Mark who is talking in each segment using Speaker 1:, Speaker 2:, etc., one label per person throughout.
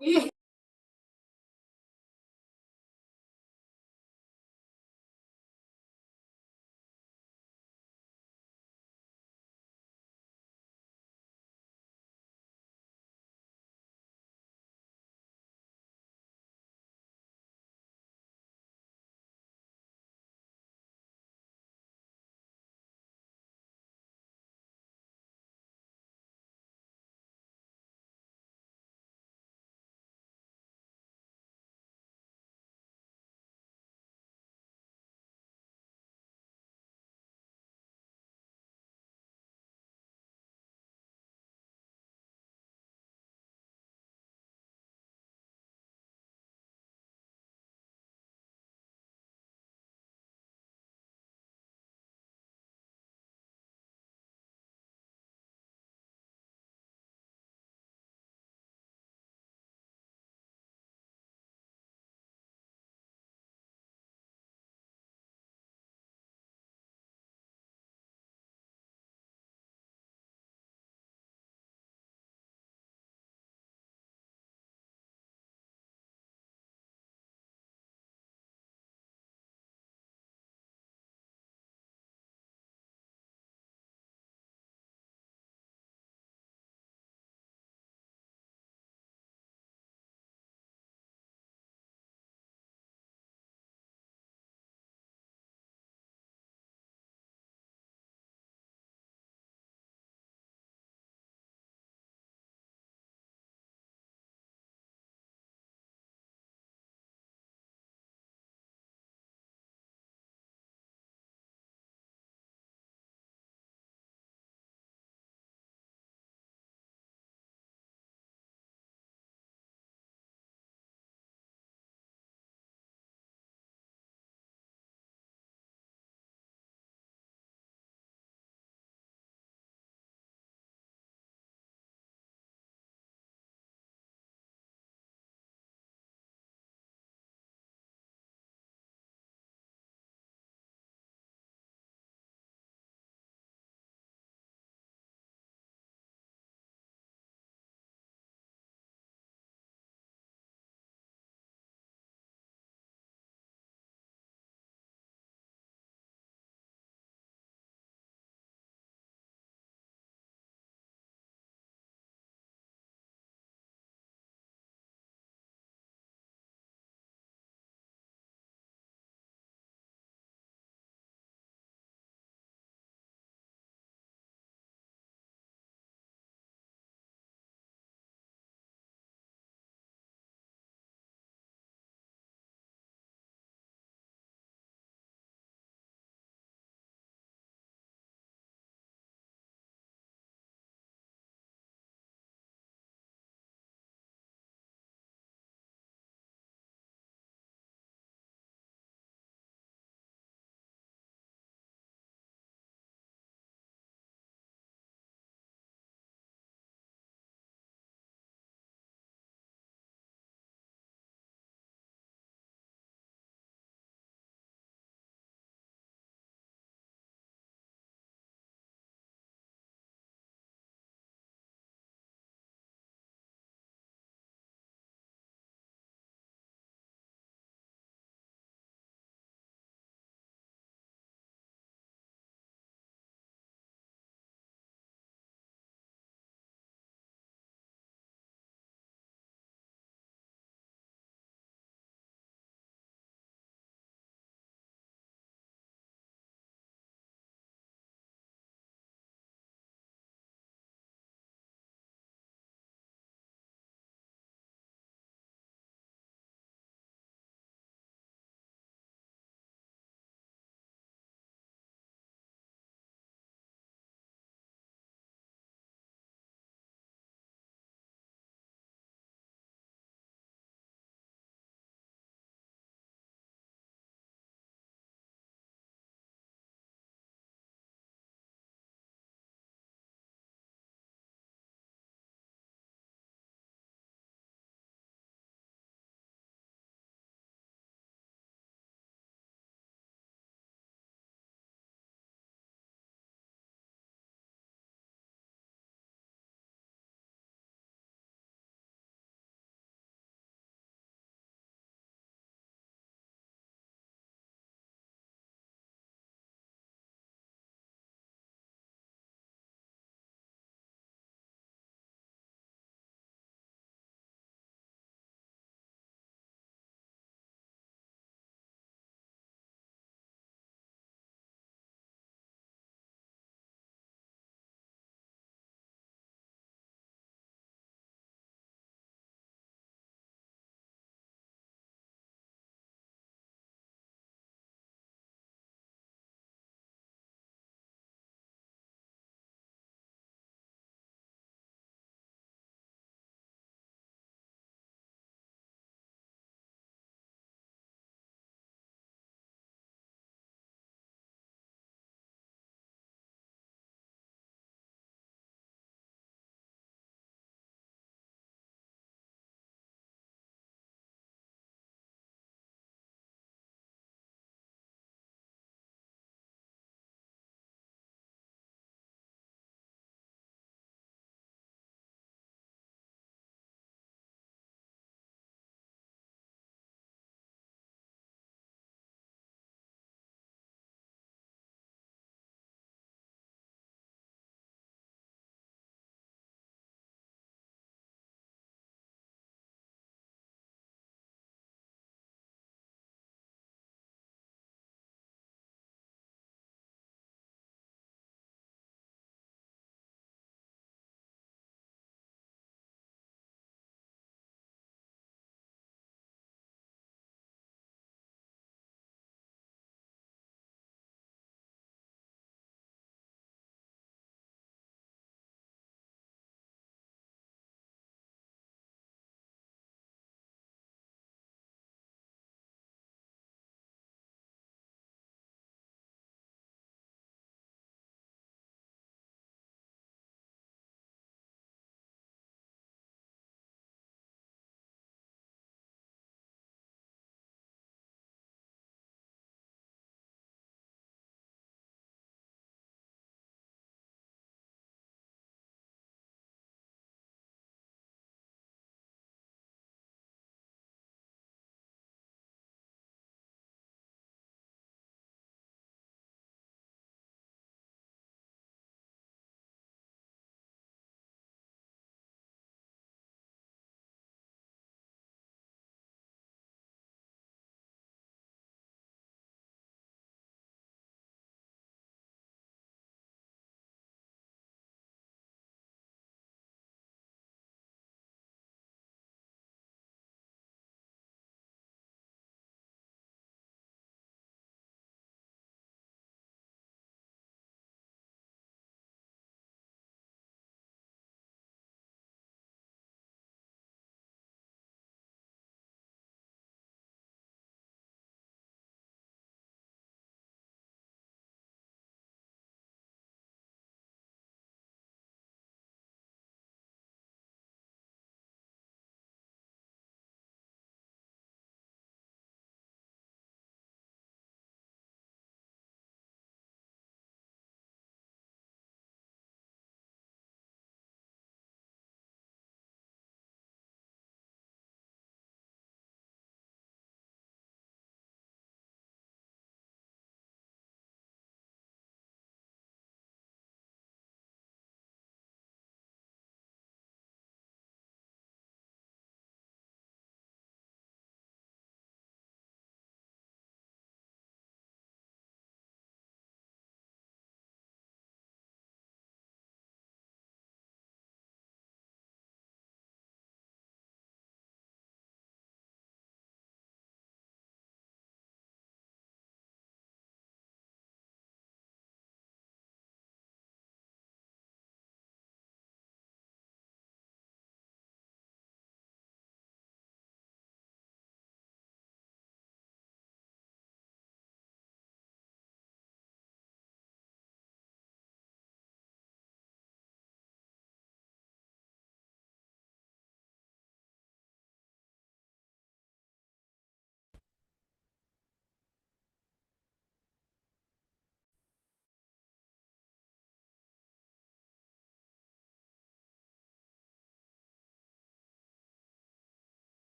Speaker 1: Ih.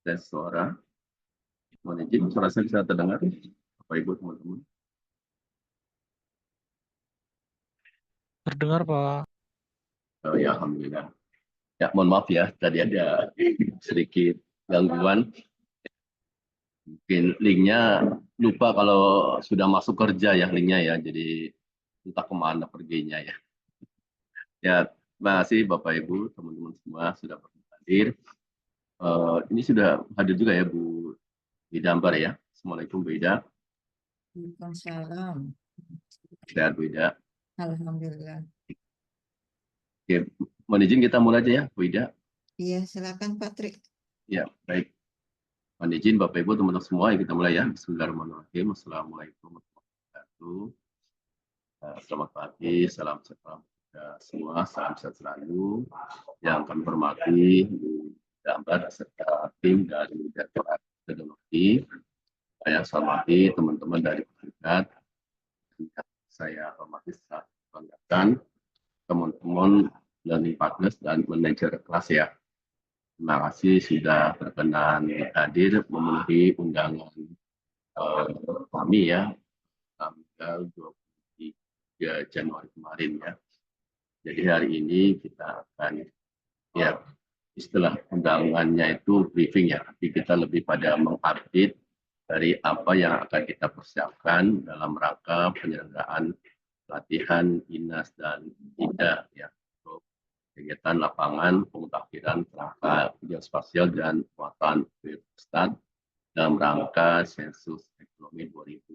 Speaker 1: Tes suara. Mohon izin, suara saya bisa terdengar, Bapak Ibu teman-teman.
Speaker 2: Terdengar, Pak.
Speaker 1: Oh ya, alhamdulillah. Ya, mohon maaf ya, tadi ada sedikit gangguan. Mungkin linknya lupa kalau sudah masuk kerja ya linknya ya, jadi entah kemana perginya ya. Ya, terima kasih Bapak Ibu, teman-teman semua sudah hadir. Ini sudah hadir juga ya Bu Ida Ambar ya. Assalamualaikum Bu Ida.
Speaker 3: Waalaikumsalam.
Speaker 1: Sehat Bu Ida.
Speaker 3: Alhamdulillah.
Speaker 1: Oke, mohon izin kita mulai aja ya Bu Ida.
Speaker 3: Iya, silakan Pak Tri.
Speaker 1: Ya, baik. Mohon izin Bapak Ibu teman-teman semua, kita mulai ya. Bismillahirrahmanirrahim. Assalamualaikum warahmatullahi wabarakatuh. Selamat pagi, salam sejahtera kita semua, salam sehat selalu. Yang kami hormati Bu Dambar serta tim dari Direktorat Teknologi. Saya hormati teman-teman dari Perhimpunan. Saya hormati secara banggakan teman-teman learning partners dan manajer kelas ya. Terima kasih sudah berkenan hadir memenuhi undangan kami ya tanggal 23 Januari kemarin ya. Jadi hari ini kita akan ya istilah undangannya itu briefing ya, tapi kita lebih pada mengupdate dari apa yang akan kita persiapkan dalam rangka penyelenggaraan latihan INAS dan IDA ya. Untuk kegiatan lapangan pemutakhiran kerangka geospasial dan muatan geostat dalam rangka sensus ekonomi 2006.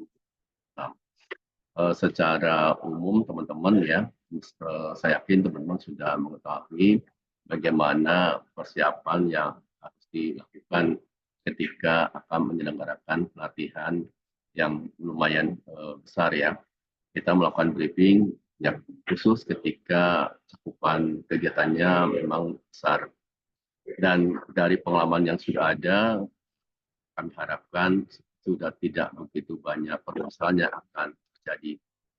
Speaker 1: Secara umum teman-teman ya, saya yakin teman-teman sudah mengetahui bagaimana persiapan yang harus dilakukan ketika akan menyelenggarakan pelatihan yang lumayan besar ya. Kita melakukan briefing yang khusus ketika cakupan kegiatannya memang besar. Dan dari pengalaman yang sudah ada, kami harapkan sudah tidak begitu banyak permasalahan yang akan terjadi.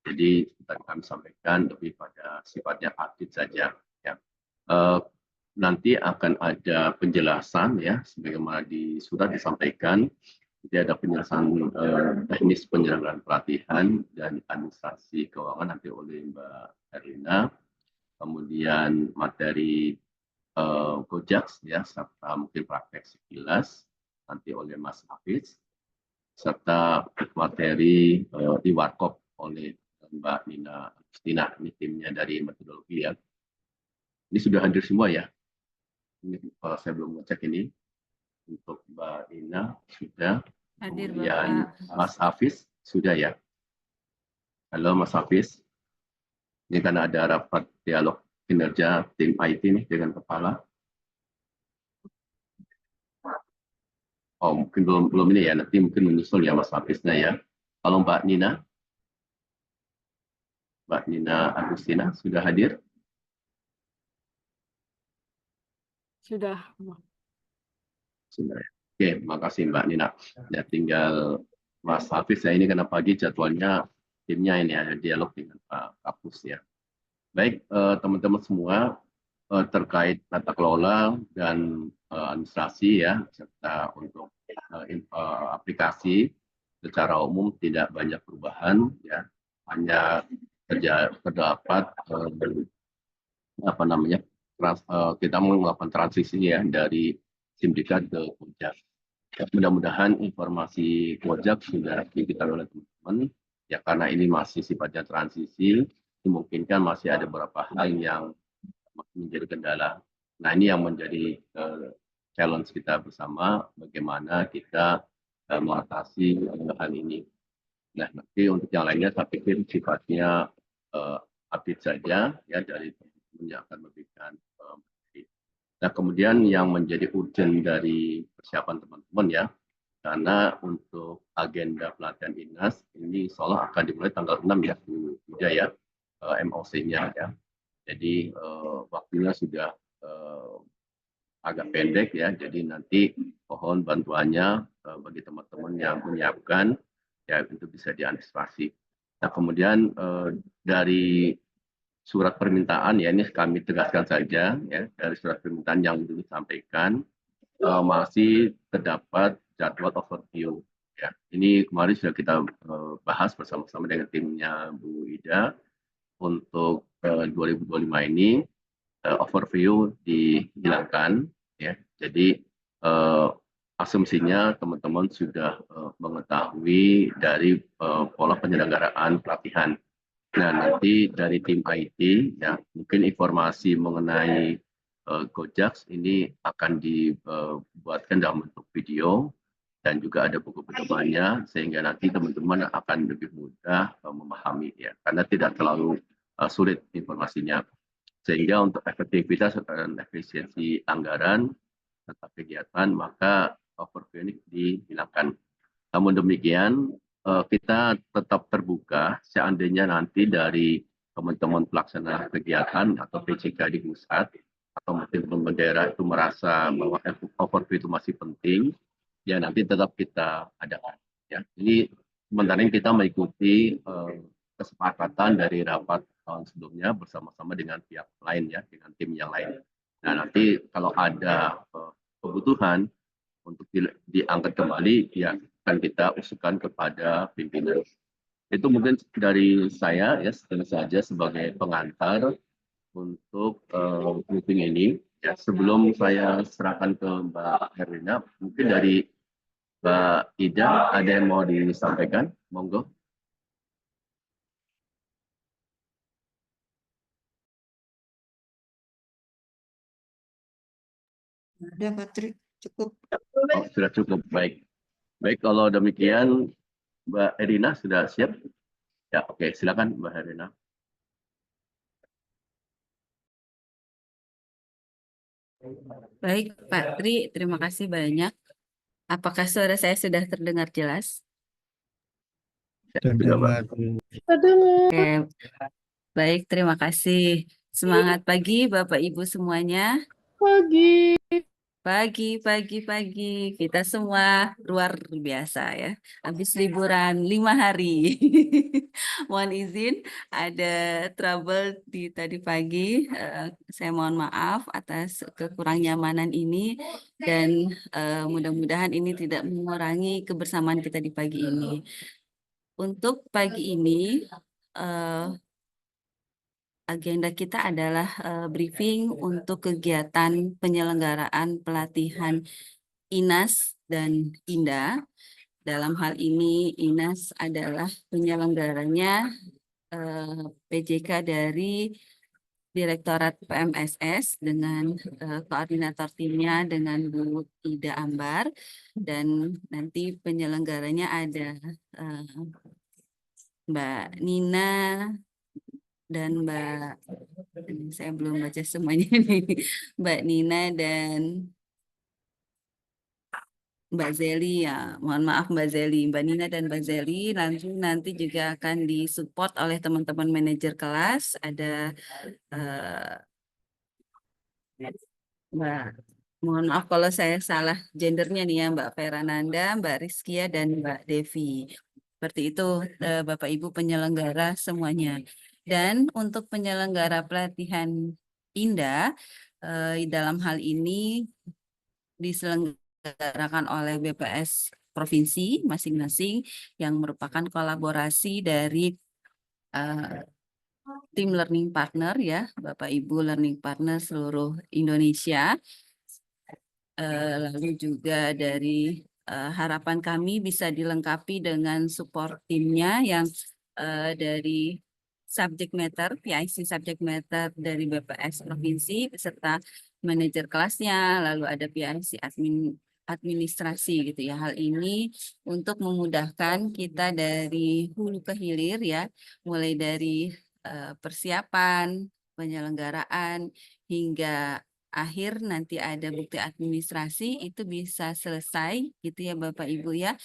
Speaker 1: Jadi tadi kami sampaikan lebih pada sifatnya update saja. Ya. Nanti akan ada penjelasan ya, sebagaimana di surat disampaikan. Jadi ada penjelasan teknis penyelenggaraan pelatihan dan administrasi keuangan nanti oleh Mbak Erlina. Kemudian materi Gojeks ya, serta mungkin praktek sekilas nanti oleh Mas Hafiz, serta materi di Warkop oleh Mbak Nina Agustina, ini timnya dari metodologi ya. Ini sudah hadir semua ya. Ini saya belum ngecek ini. Untuk Mbak Nina sudah.
Speaker 2: Hadir
Speaker 1: Kemudian
Speaker 2: Bapak.
Speaker 1: Mas Hafiz sudah ya. Halo Mas Hafiz. Ini kan ada rapat dialog kinerja tim IT nih dengan kepala. Oh, mungkin belum ini ya, nanti mungkin menyusul ya Mas Hafiznya ya. Kalau Mbak Nina Agustina sudah hadir?
Speaker 2: Sudah.
Speaker 1: Sudah. Oke, makasih Mbak Nina. Ya tinggal Mas Hafiz ya, ini karena pagi jadwalnya timnya ini ada dialog dengan Pak Kapus ya. Baik teman-teman semua, terkait tata kelola dan administrasi ya, serta untuk aplikasi secara umum tidak banyak perubahan ya, hanya terdapat kita melakukan transisi ya dari Simdikat ke Kojak. Mudah-mudahan informasi Kojak sudah diketahui oleh teman-teman ya, karena ini masih sifatnya transisi, dimungkinkan masih ada beberapa hal yang menjadi kendala. Nah ini yang menjadi challenge kita bersama, bagaimana kita mengatasi hal ini. Nah nanti untuk yang lainnya saya pikir sifatnya update saja ya dari teman-teman yang akan memberikan materi. Nah kemudian yang menjadi urgent dari persiapan teman-teman ya, karena untuk agenda pelatihan INAS ini insya akan dimulai tanggal 6 ya, ya MOC-nya ya. Jadi waktunya sudah agak pendek ya, jadi nanti mohon bantuannya bagi teman-teman yang menyiapkan ya itu bisa diantisipasi. Nah kemudian dari surat permintaan ya, ini kami tegaskan saja ya, dari surat permintaan yang disampaikan masih terdapat jadwal overview ya. Ini kemarin sudah kita bahas bersama-sama dengan timnya Bu Ida untuk 2025 ini. Overview dihilangkan ya. Jadi asumsinya teman-teman sudah mengetahui dari pola penyelenggaraan pelatihan. Nah, nanti dari tim IT ya, mungkin informasi mengenai Gojeks ini akan dibuatkan dalam bentuk video dan juga ada buku pedomannya, sehingga nanti teman-teman akan lebih mudah memahami ya, karena tidak terlalu sulit informasinya. Sehingga untuk efektivitas dan efisiensi anggaran serta kegiatan, maka overview ini dihilangkan. Namun demikian, kita tetap terbuka seandainya nanti dari teman-teman pelaksana kegiatan atau PJK di pusat atau mungkin pemerintah daerah itu merasa bahwa overview itu masih penting, ya nanti tetap kita adakan. Ya, ini sementara ini kita mengikuti kesepakatan dari rapat tahun sebelumnya bersama-sama dengan pihak lain ya, dengan tim yang lain. Nah nanti kalau ada kebutuhan untuk diangkat kembali, ya akan kita usulkan kepada pimpinan. Itu mungkin dari saya ya, saja sebagai pengantar untuk meeting ini. Ya, sebelum saya serahkan ke Mbak Herlina, mungkin dari Mbak Ida ada yang mau disampaikan, monggo.
Speaker 3: Ada Patri, cukup.
Speaker 1: Oh, sudah cukup, baik. Baik, kalau demikian Mbak Herlina sudah siap? Ya, oke, silakan Mbak Herlina.
Speaker 4: Baik, Pak Tri, terima kasih banyak. Apakah suara saya sudah terdengar jelas?
Speaker 1: Ya, sudah, Mbak.
Speaker 4: Oke, baik, terima kasih. Semangat pagi, Bapak Ibu semuanya.
Speaker 2: Pagi.
Speaker 4: Pagi. Kita semua luar biasa ya. Habis liburan 5 hari. Mohon izin, ada trouble di tadi pagi. Saya mohon maaf atas kekurang nyamanan ini. Dan mudah-mudahan ini tidak mengurangi kebersamaan kita di pagi ini. Untuk pagi ini, agenda kita adalah briefing untuk kegiatan penyelenggaraan pelatihan INAS dan INDA. Dalam hal ini INAS adalah penyelenggaranya, PJK dari Direktorat PMSS dengan koordinator timnya dengan Bu Ida Ambar, dan nanti penyelenggaranya ada Mbak Nina dan saya belum baca semuanya nih, Mbak Nina dan Mbak Zeli, ya mohon maaf Mbak Zeli, Mbak Nina dan Mbak Zeli. Nanti juga akan disupport oleh teman-teman manajer kelas, ada Mbak, mohon maaf kalau saya salah gendernya nih ya, Mbak Ferananda, Mbak Rizkia dan Mbak Devi. Seperti itu Bapak Ibu penyelenggara semuanya. Dan untuk penyelenggara pelatihan INDA, dalam hal ini diselenggarakan oleh BPS provinsi masing-masing yang merupakan kolaborasi dari tim learning partner ya, Bapak Ibu learning partner seluruh Indonesia. Lalu juga dari harapan kami bisa dilengkapi dengan support timnya yang dari subject matter, PIC subject matter dari BPS provinsi beserta manajer kelasnya, lalu ada PIC administrasi gitu ya. Hal ini untuk memudahkan kita dari hulu ke hilir ya, mulai dari persiapan, penyelenggaraan hingga akhir nanti ada bukti administrasi itu bisa selesai gitu ya Bapak Ibu ya,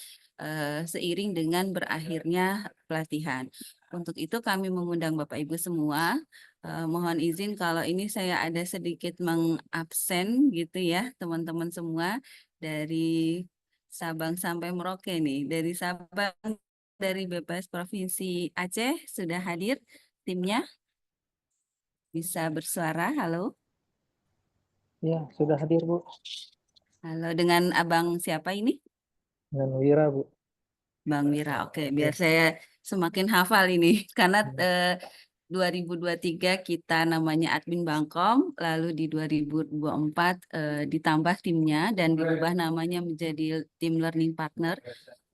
Speaker 4: seiring dengan berakhirnya pelatihan. Untuk itu kami mengundang Bapak Ibu semua. Mohon izin kalau ini saya ada sedikit mengabsen gitu ya teman-teman semua dari Sabang sampai Merauke nih. Dari Sabang, dari BPS Provinsi Aceh sudah hadir timnya. Bisa bersuara, halo.
Speaker 5: Ya, sudah hadir, Bu.
Speaker 4: Halo, dengan Abang siapa ini?
Speaker 5: Dengan Wira, Bu.
Speaker 4: Bang Wira, oke. Biar saya semakin hafal ini. Karena 2023 kita namanya Admin Bangkom, lalu di 2024 ditambah timnya dan dirubah namanya menjadi tim learning partner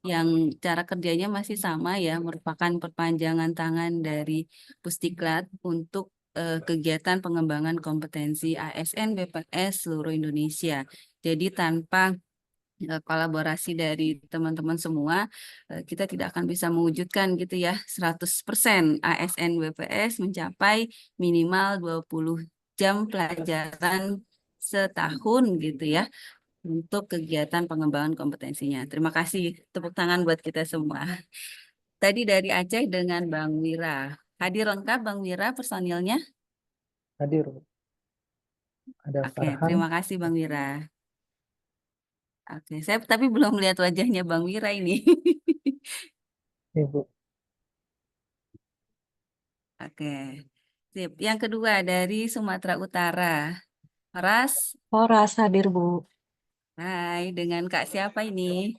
Speaker 4: yang cara kerjanya masih sama ya, merupakan perpanjangan tangan dari Pusdiklat untuk kegiatan pengembangan kompetensi ASN BPS seluruh Indonesia. Jadi tanpa kolaborasi dari teman-teman semua, kita tidak akan bisa mewujudkan gitu ya 100% ASN BPS mencapai minimal jam pelajaran setahun gitu ya untuk kegiatan pengembangan kompetensinya. Terima kasih, tepuk tangan buat kita semua. Tadi dari Aceh dengan Bang Wira. Hadir lengkap Bang Wira personilnya?
Speaker 5: Hadir, Bu. Ada
Speaker 4: Oke,
Speaker 5: Farhan.
Speaker 4: terima kasih Bang Wira. Oke, saya tapi belum melihat wajahnya Bang Wira ini.
Speaker 5: Nih, Bu.
Speaker 4: Oke, sip. Yang kedua dari Sumatera Utara. Ras,
Speaker 2: Horas hadir, Bu.
Speaker 4: hai, dengan Kak siapa ini?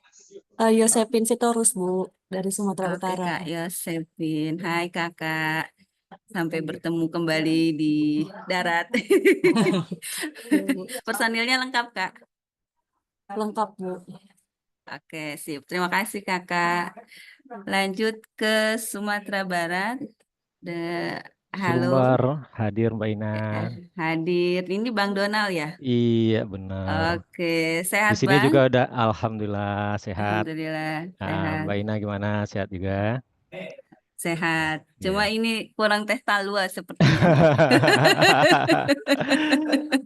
Speaker 2: Yosepin Sitorus, Bu, dari Sumatera
Speaker 4: Oke,
Speaker 2: Utara.
Speaker 4: Kak Yosepin. Hai Kakak, sampai bertemu kembali di darat.
Speaker 2: Iya, Bu.
Speaker 4: Personilnya lengkap, Kak.
Speaker 2: Lengkap, Bu.
Speaker 4: Oke, sip. Terima kasih, Kakak. Lanjut ke Sumatera Barat. Halo,
Speaker 6: Sumber hadir Mbak Ina.
Speaker 4: hadir. Ini Bang Donal ya?
Speaker 6: Iya benar.
Speaker 4: Oke,
Speaker 6: Di
Speaker 4: sehat
Speaker 6: sini
Speaker 4: Bang?
Speaker 6: juga udah Alhamdulillah sehat.
Speaker 4: Alhamdulillah,
Speaker 6: Nah,
Speaker 4: sehat.
Speaker 6: Mbak Ina gimana? Sehat juga?
Speaker 4: Sehat. Cuma
Speaker 6: Iya.
Speaker 4: ini kurang teh talua sepertinya Bang.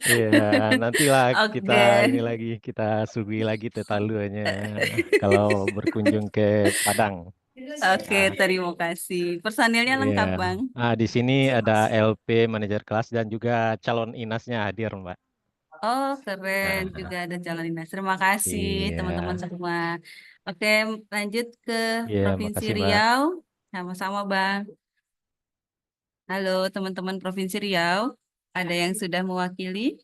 Speaker 6: Iya, nantilah kita
Speaker 4: Oke,
Speaker 6: ini lagi kita suguhi lagi tetalunya kalau berkunjung ke Padang.
Speaker 4: oke,
Speaker 6: Ah,
Speaker 4: terima kasih. Personilnya
Speaker 6: iya.
Speaker 4: lengkap Bang.
Speaker 6: Di sini ada LP manajer kelas dan juga calon inasnya hadir, Mbak.
Speaker 4: Oh, keren.
Speaker 6: Nah,
Speaker 4: Juga ada calon dinas. Terima kasih
Speaker 6: iya.
Speaker 4: teman-teman semua. Oke, lanjut ke
Speaker 6: Iya,
Speaker 4: Provinsi
Speaker 6: makasih, Mbak.
Speaker 4: Riau. Sama-sama Bang. Halo teman-teman Provinsi Riau. Ada yang sudah mewakili?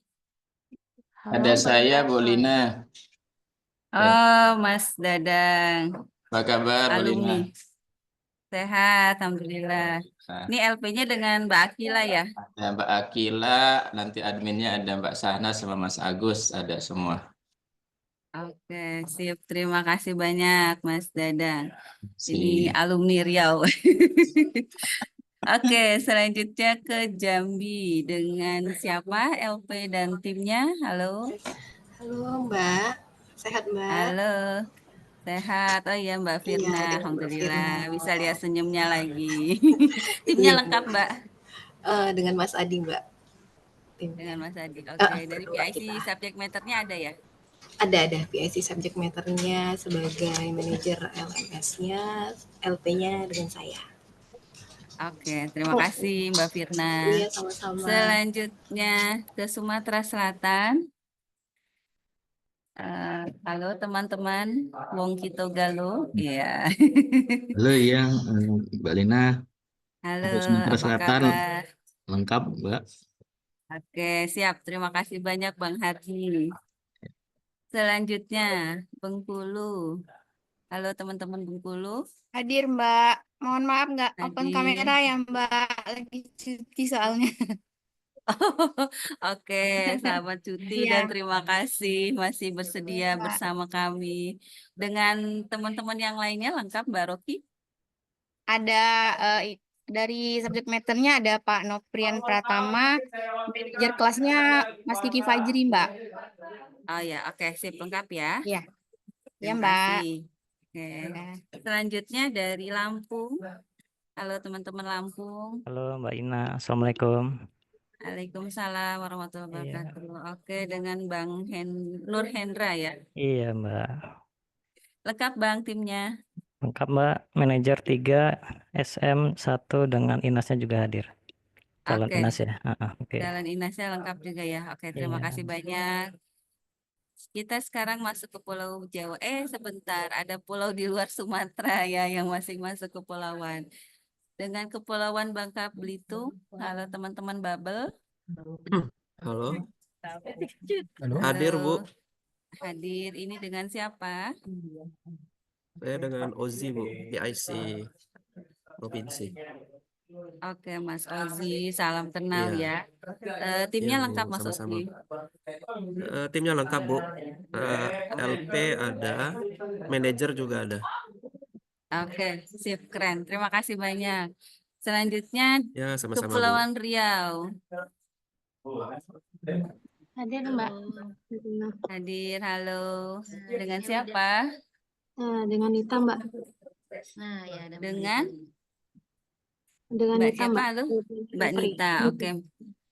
Speaker 7: Ada saya, Bu Lina.
Speaker 4: Oh, Mas Dadang,
Speaker 7: Apa kabar, Bu Lina?
Speaker 4: alumni. Sehat, Alhamdulillah.
Speaker 7: Nah,
Speaker 4: Ini LP-nya dengan Mbak Akila ya?
Speaker 7: ada Mbak Akila, nanti adminnya ada Mbak Sahna sama Mas Agus, ada semua.
Speaker 4: Oke, sip. Terima kasih banyak, Mas Dadang. Ini
Speaker 7: Si.
Speaker 4: alumni Riau. Oke, selanjutnya ke Jambi dengan siapa? LP dan timnya. Halo,
Speaker 8: Halo Mbak, sehat Mbak?
Speaker 4: halo, sehat. Oh iya, Mbak
Speaker 8: Iya,
Speaker 4: Firna.
Speaker 8: dengan Mbak
Speaker 4: Alhamdulillah,
Speaker 8: Firna.
Speaker 4: bisa lihat senyumnya lagi. Timnya
Speaker 8: Iya Bu.
Speaker 4: lengkap, Mbak,
Speaker 8: Dengan Mas Adi Mbak.
Speaker 4: dengan
Speaker 8: Timnya.
Speaker 4: Mas Adi. Oke, dari
Speaker 8: Berdua
Speaker 4: PIC
Speaker 8: kita.
Speaker 4: subject matter-nya ada ya?
Speaker 8: Ada PIC subject matter-nya sebagai manajer LMS-nya, LP-nya dengan saya.
Speaker 4: Oke, terima kasih Mbak Firna.
Speaker 8: Iya, sama-sama.
Speaker 4: Selanjutnya ke Sumatera Selatan. Halo teman-teman, Wong Kito Galo. Iya.
Speaker 9: Halo ya, Mbak Lina.
Speaker 4: Halo,
Speaker 9: Untuk Sumatera
Speaker 4: apa
Speaker 9: Selatan
Speaker 4: kabar?
Speaker 9: lengkap, Mbak.
Speaker 4: Oke, siap. Terima kasih banyak Bang Hardi. Selanjutnya, Bengkulu. Halo teman-teman Bengkulu.
Speaker 10: Hadir Mbak. Mohon maaf nggak open
Speaker 4: Hadir.
Speaker 10: kamera ya Mbak. Lagi cuti soalnya.
Speaker 4: Oke, selamat cuti
Speaker 10: Iya.
Speaker 4: dan terima kasih masih bersedia
Speaker 10: Mbak.
Speaker 4: bersama kami. Dengan teman-teman yang lainnya lengkap Mbak Roki?
Speaker 10: Ada dari subject matter-nya ada Pak Noprian Pratama, manajer kelasnya Mas Kiki Fajri Mbak.
Speaker 4: Oh ya, oke, sip lengkap ya.
Speaker 10: Iya. Ya
Speaker 4: Terima
Speaker 10: Mbak.
Speaker 4: kasih. Oke. Selanjutnya dari Lampung. Halo teman-teman Lampung.
Speaker 11: Halo Mbak Ina, Assalamualaikum.
Speaker 4: Waalaikumsalam warahmatullahi
Speaker 11: Iya.
Speaker 4: wabarakatuh. Oke, dengan Bang Nur Hendra ya.
Speaker 11: Iya Mbak.
Speaker 4: Lengkap Bang timnya.
Speaker 11: Lengkap Mbak, manajer 3, SM1 dengan Inasnya juga hadir. Calon
Speaker 4: Oke.
Speaker 11: Inas ya. Oke.
Speaker 4: Jalan Inasnya lengkap juga ya. Oke, terima
Speaker 11: Iya.
Speaker 4: kasih banyak. Kita sekarang masuk ke Pulau Jawa. Sebentar, ada pulau di luar Sumatera ya yang masih masuk kepulauan. Dengan Kepulauan Bangka Belitung. Halo teman-teman Bubble.
Speaker 12: Halo,
Speaker 4: Halo.
Speaker 12: hadir Bu.
Speaker 4: Hadir. Ini dengan siapa?
Speaker 12: Saya dengan Ozi Bu, PIC Provinsi.
Speaker 4: Oke, Mas Ozi, salam kenal
Speaker 12: Iya.
Speaker 4: ya. Timnya
Speaker 12: Iya, Bu,
Speaker 4: lengkap Mas
Speaker 12: sama-sama.
Speaker 4: Ozi.
Speaker 12: Timnya lengkap Bu. LP ada, manajer juga ada.
Speaker 4: Oke, sip, keren. Terima kasih banyak. Selanjutnya
Speaker 12: Ya, sama-sama Bu.
Speaker 4: Kepulauan Riau.
Speaker 13: Hadir Mbak.
Speaker 4: Hadir, halo. Dengan siapa?
Speaker 13: Dengan Nita Mbak.
Speaker 4: Nah, ya, dengan
Speaker 13: Dengan
Speaker 4: Mbak
Speaker 13: Nita
Speaker 4: siapa?
Speaker 13: Mbak.
Speaker 4: Halo? Mbak
Speaker 13: Putri.
Speaker 4: Nita. Oke.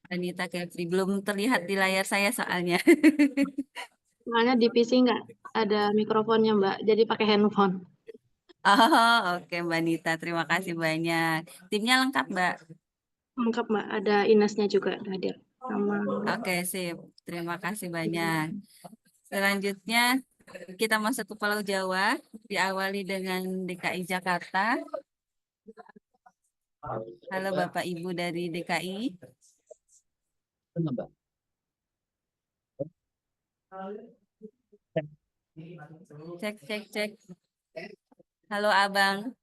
Speaker 4: Anita Kevri belum terlihat di layar saya soalnya.
Speaker 13: Soalnya di PC nggak ada mikrofonnya Mbak, jadi pakai handphone.
Speaker 4: Oh, oke Mbak Nita, terima kasih banyak. Timnya lengkap, Mbak.
Speaker 13: Lengkap Mbak, ada Inasnya juga hadir. Sama
Speaker 4: Oke, sip. Terima kasih banyak. Selanjutnya kita masuk ke Pulau Jawa, diawali dengan DKI Jakarta. Halo Bapak Ibu dari DKI. Cek, cek, cek. Halo Abang,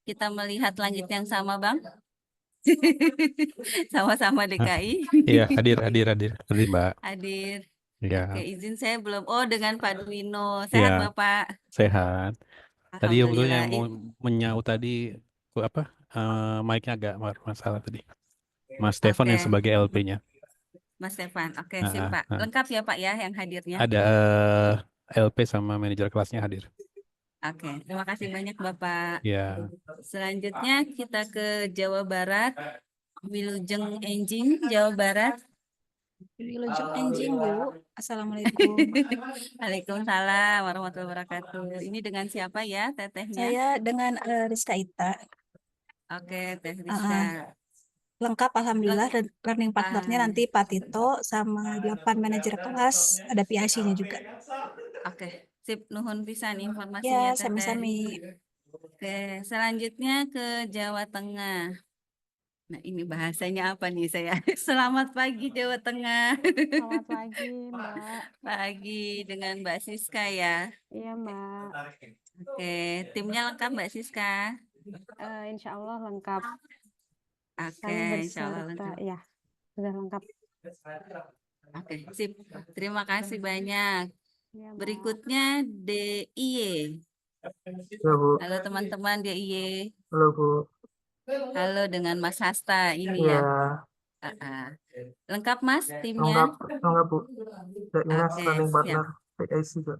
Speaker 4: kita melihat langit yang sama Bang. Sama-sama DKI.
Speaker 14: Iya, hadir, Mbak.
Speaker 4: Hadir.
Speaker 14: Iya,
Speaker 4: Oke, izin saya belum. Oh, dengan Pak Dwino. Sehat
Speaker 14: iya,
Speaker 4: Bapak?
Speaker 14: sehat. Tadi sebetulnya
Speaker 4: Alhamdulillah.
Speaker 14: mau menyaut tadi apa? Mic-nya agak masalah tadi. Mas Stefan yang
Speaker 4: Oke,
Speaker 14: sebagai LP-nya.
Speaker 4: Mas Stefan. Oke,
Speaker 14: Ah,
Speaker 4: sip
Speaker 14: ah,
Speaker 4: Pak.
Speaker 14: ah.
Speaker 4: Lengkap ya Pak ya yang hadirnya?
Speaker 14: Ada LP sama manajer kelasnya hadir.
Speaker 4: Oke, terima kasih banyak Bapak.
Speaker 14: Ya,
Speaker 4: Selanjutnya kita ke Jawa Barat. Wilujeng Enjing, Jawa Barat.
Speaker 2: Wilujeng Enjing, Bu. Assalamualaikum.
Speaker 4: Waalaikumsalam warahmatullahi wabarakatuh. Ini dengan siapa ya tetehnya?
Speaker 2: Saya dengan Rizka Ita.
Speaker 4: Oke, Teh
Speaker 2: Uh,
Speaker 4: Rizka.
Speaker 2: lengkap Alhamdulillah, dan learning partnernya
Speaker 4: Ah,
Speaker 2: nanti Pak Tito sama 8 manajer kelas, ada PIC-nya juga.
Speaker 4: Oke, sip nuhun pisan
Speaker 2: Ya,
Speaker 4: informasinya Teteh.
Speaker 2: sami-sami.
Speaker 4: Oke, selanjutnya ke Jawa Tengah. Nah, ini bahasanya apa nih saya? Selamat pagi Jawa Tengah.
Speaker 13: Selamat pagi Mbak.
Speaker 4: Pagi dengan Mbak Siska ya.
Speaker 13: Iya Mbak.
Speaker 4: Oke, timnya lengkap Mbak Siska.
Speaker 13: Insya Allah lengkap.
Speaker 4: Oke,
Speaker 13: Kami
Speaker 4: insya Allah
Speaker 13: berserta,
Speaker 4: lengkap.
Speaker 13: ya sudah lengkap.
Speaker 4: Oke, sip. Terima kasih banyak.
Speaker 13: Iya Mbak.
Speaker 4: Berikutnya DIY.
Speaker 5: Halo Bu,
Speaker 4: Halo teman-teman DIY.
Speaker 5: halo Bu.
Speaker 4: Halo dengan Mas Hasta ini
Speaker 5: Ya,
Speaker 4: ya. Lengkap Mas timnya?
Speaker 5: enggak Bu. Ada Inas
Speaker 4: Oke,
Speaker 5: running
Speaker 4: siap.
Speaker 5: partner PIC juga.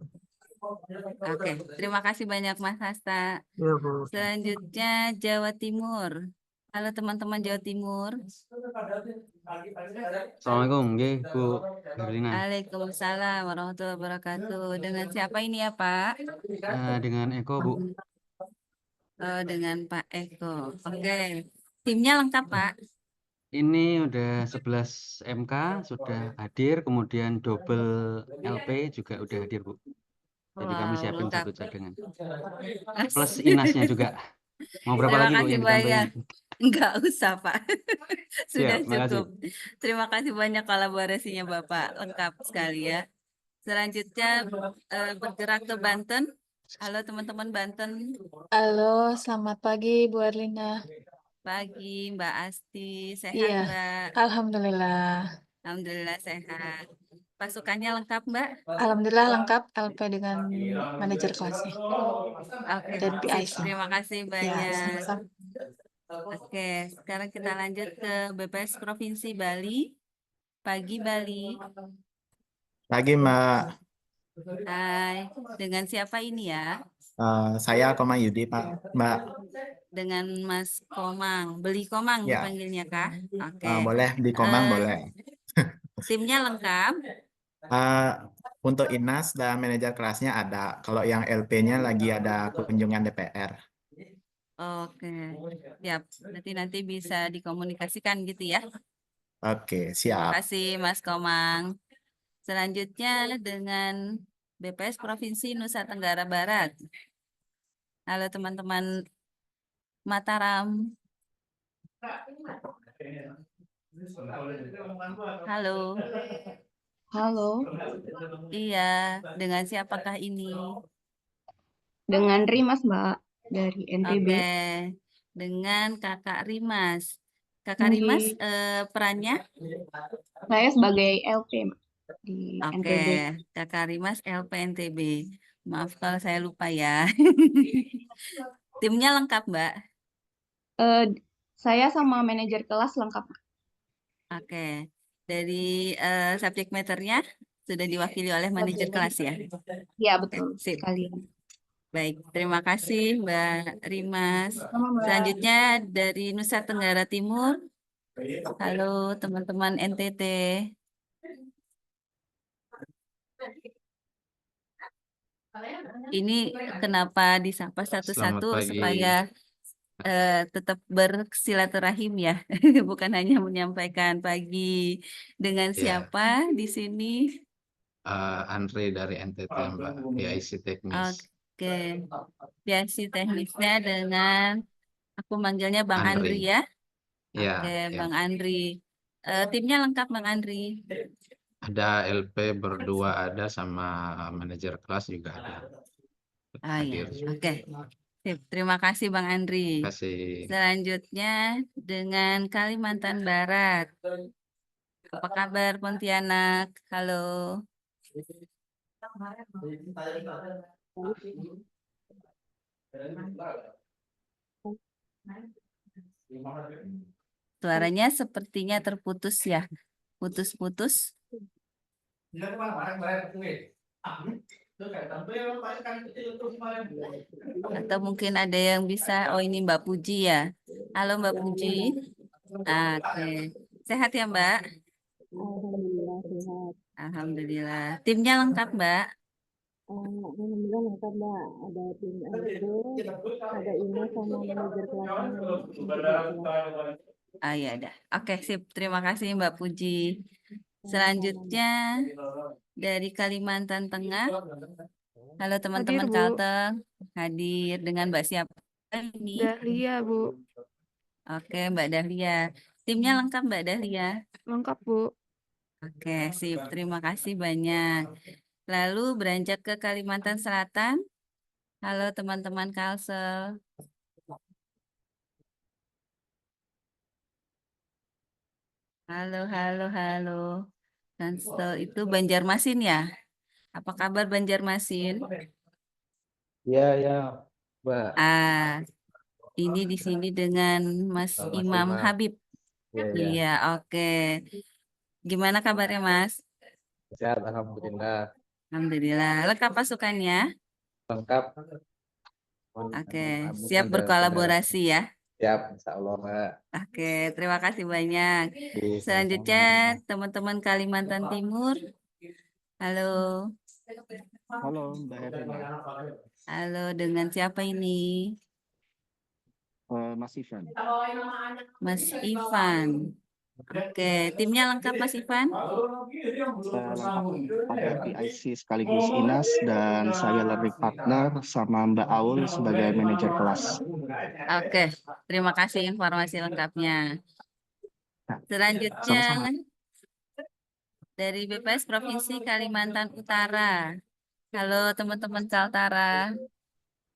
Speaker 4: Oke, terima kasih banyak Mas Hasta.
Speaker 5: Iya Bu.
Speaker 4: Selanjutnya Jawa Timur. Halo teman-teman Jawa Timur.
Speaker 9: Assalamualaikum, nggih, Bu Herlina.
Speaker 4: Waalaikumsalam warahmatullahi wabarakatuh. Dengan siapa ini ya Pak?
Speaker 9: Dengan Eko, Bu.
Speaker 4: Oh, dengan Pak Eko. Oke, timnya lengkap Pak.
Speaker 9: Ini udah 11 MK sudah hadir, kemudian double LP juga udah hadir, Bu. Jadi kami
Speaker 4: Wow,
Speaker 9: siapin
Speaker 4: lengkap.
Speaker 9: satu cadangan. Plus Inasnya juga. Mau berapa
Speaker 4: Terima
Speaker 9: lagi, Bu,
Speaker 4: kasih
Speaker 9: yang
Speaker 4: banyak.
Speaker 9: ditambahin?
Speaker 4: Enggak usah Pak. Sudah
Speaker 9: Siap, makasih.
Speaker 4: cukup. Terima kasih banyak kolaborasinya Bapak. Lengkap sekali ya. Selanjutnya bergerak ke Banten. Halo teman-teman Banten.
Speaker 13: Halo, selamat pagi Bu Erlina.
Speaker 4: Pagi Mbak Asti. Sehat
Speaker 13: Iya,
Speaker 4: Mbak?
Speaker 13: Alhamdulillah.
Speaker 4: Alhamdulillah sehat. Pasukannya lengkap Mbak?
Speaker 13: Alhamdulillah lengkap LP dengan manajer kelasnya
Speaker 4: Oke,
Speaker 13: dan
Speaker 4: sip.
Speaker 13: PIC.
Speaker 4: Terima kasih
Speaker 13: Ya,
Speaker 4: banyak.
Speaker 13: sama-sama.
Speaker 4: Oke, sekarang kita lanjut ke BPS Provinsi Bali. Pagi Bali.
Speaker 15: Pagi Mbak,
Speaker 4: Hai, dengan siapa ini ya?
Speaker 15: Saya Komang Yudi Pak. Mbak,
Speaker 4: Dengan Mas Komang. Beli Komang
Speaker 15: ya
Speaker 4: dipanggilnya kah? Oke.
Speaker 15: boleh di Komang
Speaker 4: Eh,
Speaker 15: boleh.
Speaker 4: timnya lengkap.
Speaker 15: Eh, untuk Inas dan manajer kelasnya ada. Kalau yang LP-nya lagi ada kunjungan DPR.
Speaker 4: Oke, siap. Nanti bisa dikomunikasikan gitu ya.
Speaker 15: Oke,
Speaker 4: Terima
Speaker 15: siap.
Speaker 4: kasih Mas Komang. Selanjutnya dengan BPS Provinsi Nusa Tenggara Barat. Halo teman-teman Mataram. Halo.
Speaker 10: Halo,
Speaker 4: Iya, dengan siapakah ini?
Speaker 10: dengan Rimas Mbak dari NTB.
Speaker 4: Oke, dengan Kakak Rimas. Kakak Rimas perannya?
Speaker 10: Saya sebagai LP Mbak, di
Speaker 4: Oke,
Speaker 10: NTB.
Speaker 4: Kakak Rimas LPNTB. Maaf kalau saya lupa ya. Timnya lengkap, Mbak.
Speaker 10: Saya sama manajer kelas lengkap.
Speaker 4: Oke, dari subject matter-nya sudah diwakili oleh manajer kelas ya?
Speaker 10: Ya,
Speaker 4: Oke,
Speaker 10: betul
Speaker 4: sip.
Speaker 10: sekalian.
Speaker 4: Baik, terima kasih Mbak Rimas.
Speaker 10: Sama Mbak.
Speaker 4: Selanjutnya dari Nusa Tenggara Timur, Halo teman-teman NTT. Ini kenapa disapa
Speaker 7: Selamat
Speaker 4: satu-satu
Speaker 7: pagi.
Speaker 4: supaya tetap bersilaturahim ya, bukan hanya menyampaikan pagi. Dengan
Speaker 7: Ya,
Speaker 4: siapa di sini?
Speaker 7: Andre dari NTT Mbak, PIC Teknis.
Speaker 4: Oke, biasi teknisnya dengan aku manggilnya Bang Andri
Speaker 7: Andri.
Speaker 4: ya.
Speaker 7: Ya,
Speaker 4: Oke,
Speaker 7: ya.
Speaker 4: Bang Andri. Timnya lengkap Bang Andri.
Speaker 7: Ada LP berdua ada sama manajer kelas juga ada.
Speaker 4: Ah ya,
Speaker 7: Hadir.
Speaker 4: oke. Sip, terima kasih Bang Andri.
Speaker 7: Terima kasih.
Speaker 4: Selanjutnya dengan Kalimantan Barat. Apa kabar Pontianak? Halo. Suaranya sepertinya terputus ya. Putus-putus. Atau mungkin ada yang bisa. Oh, ini Mbak Puji ya. Halo Mbak Puji. Oke. Sehat ya Mbak?
Speaker 13: Alhamdulillah sehat.
Speaker 4: Alhamdulillah. Timnya lengkap Mbak?
Speaker 13: Alhamdulillah lengkap Mbak. Ada tim LP, ada Ina sama manajer kelasnya.
Speaker 4: Ah ya dah. Oke, sip. Terima kasih Mbak Puji. Selanjutnya dari Kalimantan Tengah. Halo teman-teman
Speaker 13: Bu.
Speaker 4: Kalteng. Hadir dengan Mbak siapa ini?
Speaker 13: Dahlia, Bu.
Speaker 4: Oke, Mbak Dahlia. Timnya lengkap Mbak Dahlia?
Speaker 13: Lengkap, Bu.
Speaker 4: Oke, sip. Terima kasih banyak. Lalu beranjak ke Kalimantan Selatan. Halo teman-teman Kalsel. Halo. Kalsel itu Banjarmasin ya? Apa kabar Banjarmasin?
Speaker 16: Ya, Mbak.
Speaker 4: Ini di sini dengan Mas Imam Habib.
Speaker 16: Ya.
Speaker 4: Iya, oke. Gimana kabarnya Mas?
Speaker 16: Sehat, alhamdulillah.
Speaker 4: Alhamdulillah. Lengkap pasukannya?
Speaker 16: Lengkap.
Speaker 4: Oke, siap berkolaborasi ya?
Speaker 16: Siap, insya Allah, Mbak.
Speaker 4: Oke, terima kasih banyak. Selanjutnya teman-teman Kalimantan Timur. Halo.
Speaker 17: Halo Mbak Herlina.
Speaker 4: Halo, dengan siapa ini?
Speaker 17: Mas Ivan.
Speaker 4: Mas Ivan. Oke, timnya lengkap Mas Ivan?
Speaker 17: Lengkap. Ada PIC sekaligus Inas dan saya learning partner sama Mbak Aul sebagai manajer kelas.
Speaker 4: Oke, terima kasih informasi lengkapnya. Selanjutnya dari BPS Provinsi Kalimantan Utara. Halo teman-teman Kaltara.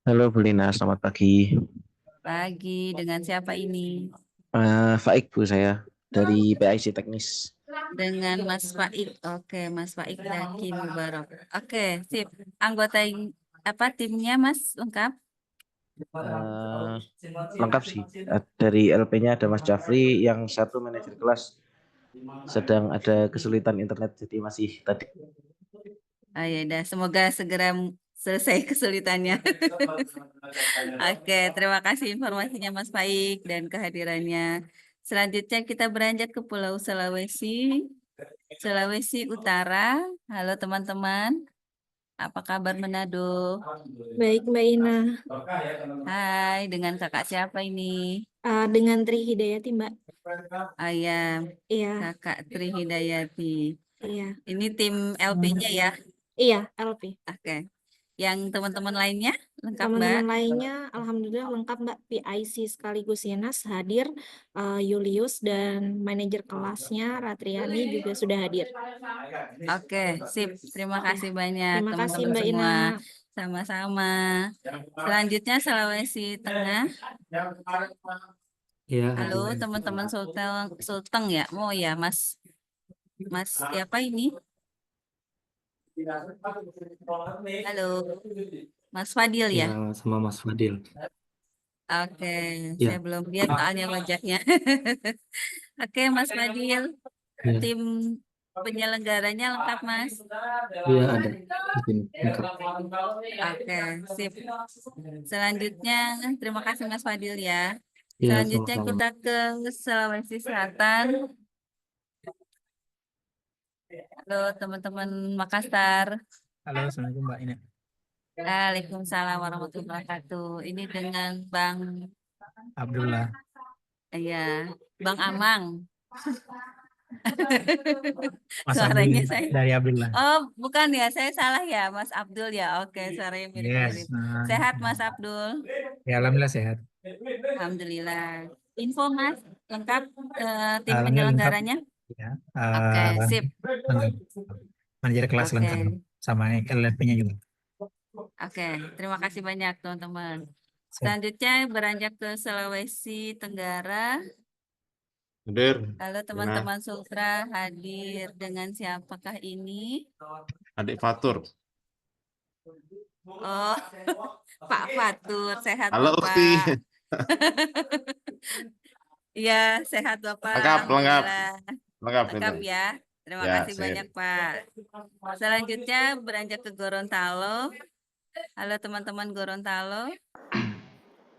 Speaker 16: Halo Bu Lina, selamat pagi.
Speaker 4: Pagi, dengan siapa ini?
Speaker 16: Faik Bu saya dari PIC Teknis.
Speaker 4: Dengan Mas Faik. Oke, Mas Faik Zaki Mubarok. Oke, sip. Anggota timnya Mas lengkap?
Speaker 16: Lengkap sih. Dari LP-nya ada Mas Jafri, yang satu manajer kelas sedang ada kesulitan internet, jadi masih tadi.
Speaker 4: Ya udah, semoga segera selesai kesulitannya. Oke, terima kasih informasinya Mas Faik dan kehadirannya. Selanjutnya kita beranjak ke Pulau Sulawesi, Sulawesi Utara. Halo teman-teman, apa kabar Manado?
Speaker 13: Baik Mbak Ina.
Speaker 4: Hai, dengan kakak siapa ini?
Speaker 13: Dengan Tri Hidayati Mbak.
Speaker 4: Ayam.
Speaker 13: Iya.
Speaker 4: Kakak Tri Hidayati.
Speaker 13: Iya.
Speaker 4: Ini tim LP-nya ya?
Speaker 13: Iya, LP.
Speaker 4: Oke. Yang teman-teman lainnya lengkap Mbak?
Speaker 13: Teman-teman lainnya alhamdulillah lengkap Mbak. PIC sekaligus Inas hadir, Julius dan manajer kelasnya Ratriani juga sudah hadir.
Speaker 4: Oke, sip. Terima kasih banyak
Speaker 13: Terima kasih
Speaker 4: teman-teman
Speaker 13: Mbak
Speaker 4: semua.
Speaker 13: Ina.
Speaker 4: Sama-sama. Selanjutnya Sulawesi Tengah.
Speaker 9: Ya,
Speaker 4: Halo teman-teman Sulteng ya? Oh ya, Mas siapa ini? Halo, Mas Fadil ya?
Speaker 9: Ya, sama Mas Fadil.
Speaker 4: Oke,
Speaker 9: Ya.
Speaker 4: saya belum lihat soalnya wajahnya. Oke, Mas Fadil,
Speaker 9: Ya.
Speaker 4: tim penyelenggaranya lengkap, Mas?
Speaker 9: Iya, ada di sini. Lengkap.
Speaker 4: Oke, sip. Selanjutnya, terima kasih Mas Fadil ya.
Speaker 18: Iya,
Speaker 4: Selanjutnya
Speaker 18: sama-sama.
Speaker 4: kita ke Sulawesi Selatan. Halo teman-teman Makassar.
Speaker 18: Halo, Assalamualaikum Mbak Ina.
Speaker 4: Waalaikumsalam warahmatullahi wabarakatuh. Ini dengan Bang,
Speaker 18: Abdullah.
Speaker 4: ya, Bang Amang.
Speaker 18: Mas
Speaker 4: Suaranya
Speaker 18: Abdul
Speaker 4: saya.
Speaker 18: dari Abdullah.
Speaker 4: Oh, bukan ya, saya salah ya, Mas Abdul ya. Oke, suaranya mirip-mirip.
Speaker 18: Yes. Nah,
Speaker 4: Sehat Mas Abdul?
Speaker 18: ya alhamdulillah sehat.
Speaker 4: Alhamdulillah. Info Mas, lengkap tim
Speaker 18: Alhamdulillah lengkap.
Speaker 4: penyelenggaranya?
Speaker 18: Ya.
Speaker 4: Oke, sip.
Speaker 18: Lengkap. Manajer kelas
Speaker 4: Oke.
Speaker 18: lengkap sama LP-nya juga.
Speaker 4: Oke, terima kasih banyak teman-teman.
Speaker 18: Siap.
Speaker 4: Selanjutnya beranjak ke Sulawesi Tenggara.
Speaker 19: Hadir.
Speaker 4: Halo teman-teman Sultra, hadir dengan siapakah ini?
Speaker 19: Adik Fatur.
Speaker 4: Oh, Pak Fatur, sehat
Speaker 19: Halo
Speaker 4: Bapak.
Speaker 19: Ukti.
Speaker 4: Iya, sehat Bapak.
Speaker 19: Lengkap, lengkap.
Speaker 4: Alhamdulillah.
Speaker 19: Lengkap
Speaker 4: Lengkap
Speaker 19: itu.
Speaker 4: ya. Terima
Speaker 19: Ya,
Speaker 4: kasih
Speaker 19: sip.
Speaker 4: banyak Pak. Selanjutnya beranjak ke Gorontalo. Halo teman-teman Gorontalo.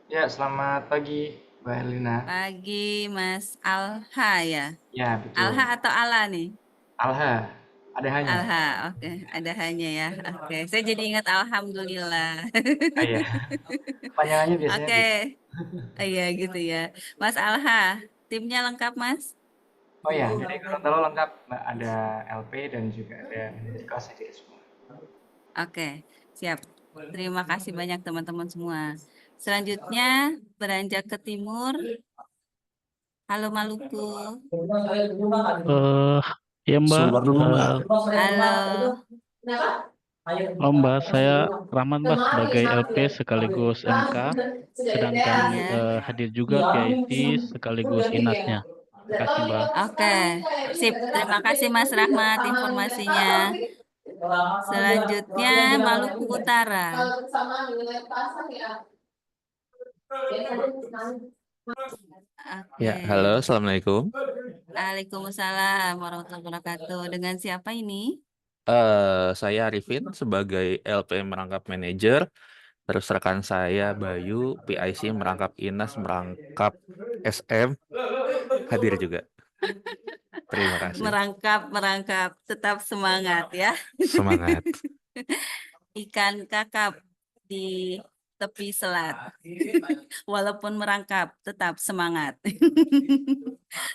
Speaker 20: Ya, selamat pagi, Mbak Elina.
Speaker 4: Pagi Mas Alha ya.
Speaker 20: Ya, betul.
Speaker 4: Alha atau Ala nih?
Speaker 20: Alha, ada hanya.
Speaker 4: Alha, oke. Ada hanya ya. Oke, saya jadi ingat Alhamdulillah.
Speaker 20: Ah, ya. Panjangannya biasanya
Speaker 4: Oke.
Speaker 20: gitu.
Speaker 4: Iya gitu ya. Mas Alha, timnya lengkap Mas?
Speaker 20: Oh ya, dari Gorontalo lengkap, Mbak. Ada LP dan juga ada manajer kelas hadir semua.
Speaker 4: Oke, siap. Terima kasih banyak teman-teman semua. Selanjutnya beranjak ke timur. Halo Maluku.
Speaker 18: Ya Mbak.
Speaker 19: Sumber dulu, Mbak.
Speaker 4: Halo.
Speaker 18: Oh Mbak, saya Rahman Mbak sebagai LP sekaligus MK, sedangkan hadir juga PIT sekaligus INAS-nya. Terima kasih Mbak.
Speaker 4: Oke, sip. Terima kasih Mas Rahmat informasinya. Selanjutnya Maluku Utara.
Speaker 21: Ya,
Speaker 4: Oke.
Speaker 21: halo, Assalamualaikum.
Speaker 4: Waalaikumsalam warahmatullahi wabarakatuh. Dengan siapa ini?
Speaker 21: Saya Arifin sebagai LP merangkap manajer. Terus rekan saya Bayu, PIC merangkap INAS, merangkap SM, hadir juga. Terima kasih.
Speaker 4: Merangkap, tetap semangat ya.
Speaker 21: Semangat.
Speaker 4: Ikan kakap di tepi selat. Walaupun merangkap, tetap semangat.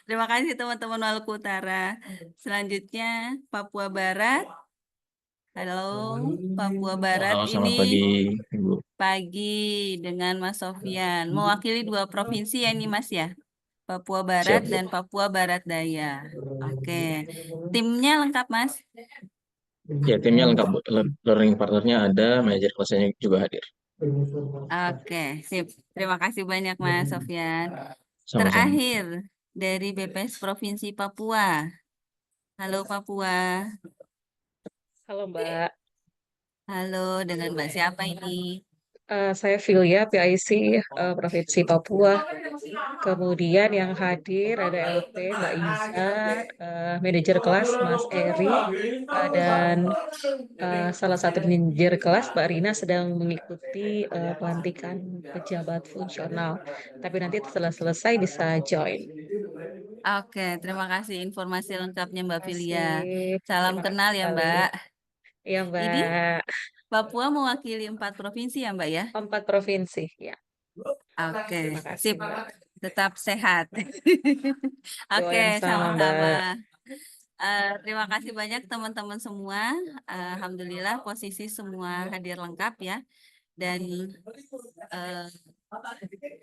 Speaker 4: Terima kasih teman-teman Maluku Utara. Selanjutnya Papua Barat. Halo, Papua Barat.
Speaker 18: Halo, selamat
Speaker 4: Ini
Speaker 18: pagi, Ibu.
Speaker 4: pagi dengan Mas Sofyan. Mewakili 2 provinsi ya ini Mas ya. Papua Barat
Speaker 18: Siap.
Speaker 4: dan Papua Barat Daya. Oke. Timnya lengkap Mas?
Speaker 18: Ya, timnya lengkap Bu. Learning partnernya ada, manajer kelasnya juga hadir.
Speaker 4: Oke, sip. Terima kasih banyak Mas Sofyan.
Speaker 18: Sama-sama.
Speaker 4: Terakhir dari BPS Provinsi Papua. Halo Papua.
Speaker 22: Halo Mbak,
Speaker 4: Halo, dengan Mbak siapa ini?
Speaker 22: Saya Filia, PIC Provinsi Papua. Kemudian yang hadir ada LP Mbak Izan, manajer kelas Mas Eri, dan salah satu manajer kelas Mbak Rina sedang mengikuti pelantikan pejabat fungsional. Tapi nanti setelah selesai bisa join.
Speaker 4: Oke, terima kasih informasi lengkapnya Mbak Filia.
Speaker 22: Terima
Speaker 4: Salam kenal ya
Speaker 22: kasih.
Speaker 4: Mbak.
Speaker 22: Iya
Speaker 4: Ini
Speaker 22: Mbak,
Speaker 4: Papua mewakili 4 provinsi ya Mbak ya?
Speaker 22: 4 provinsi ya.
Speaker 4: Oke,
Speaker 22: Terima kasih
Speaker 4: sip.
Speaker 22: Mbak.
Speaker 4: Tetap sehat.
Speaker 22: Doa
Speaker 4: Oke,
Speaker 22: yang sama Mbak.
Speaker 4: sama-sama. Terima kasih banyak teman-teman semua. Alhamdulillah posisi semua hadir lengkap ya. Dan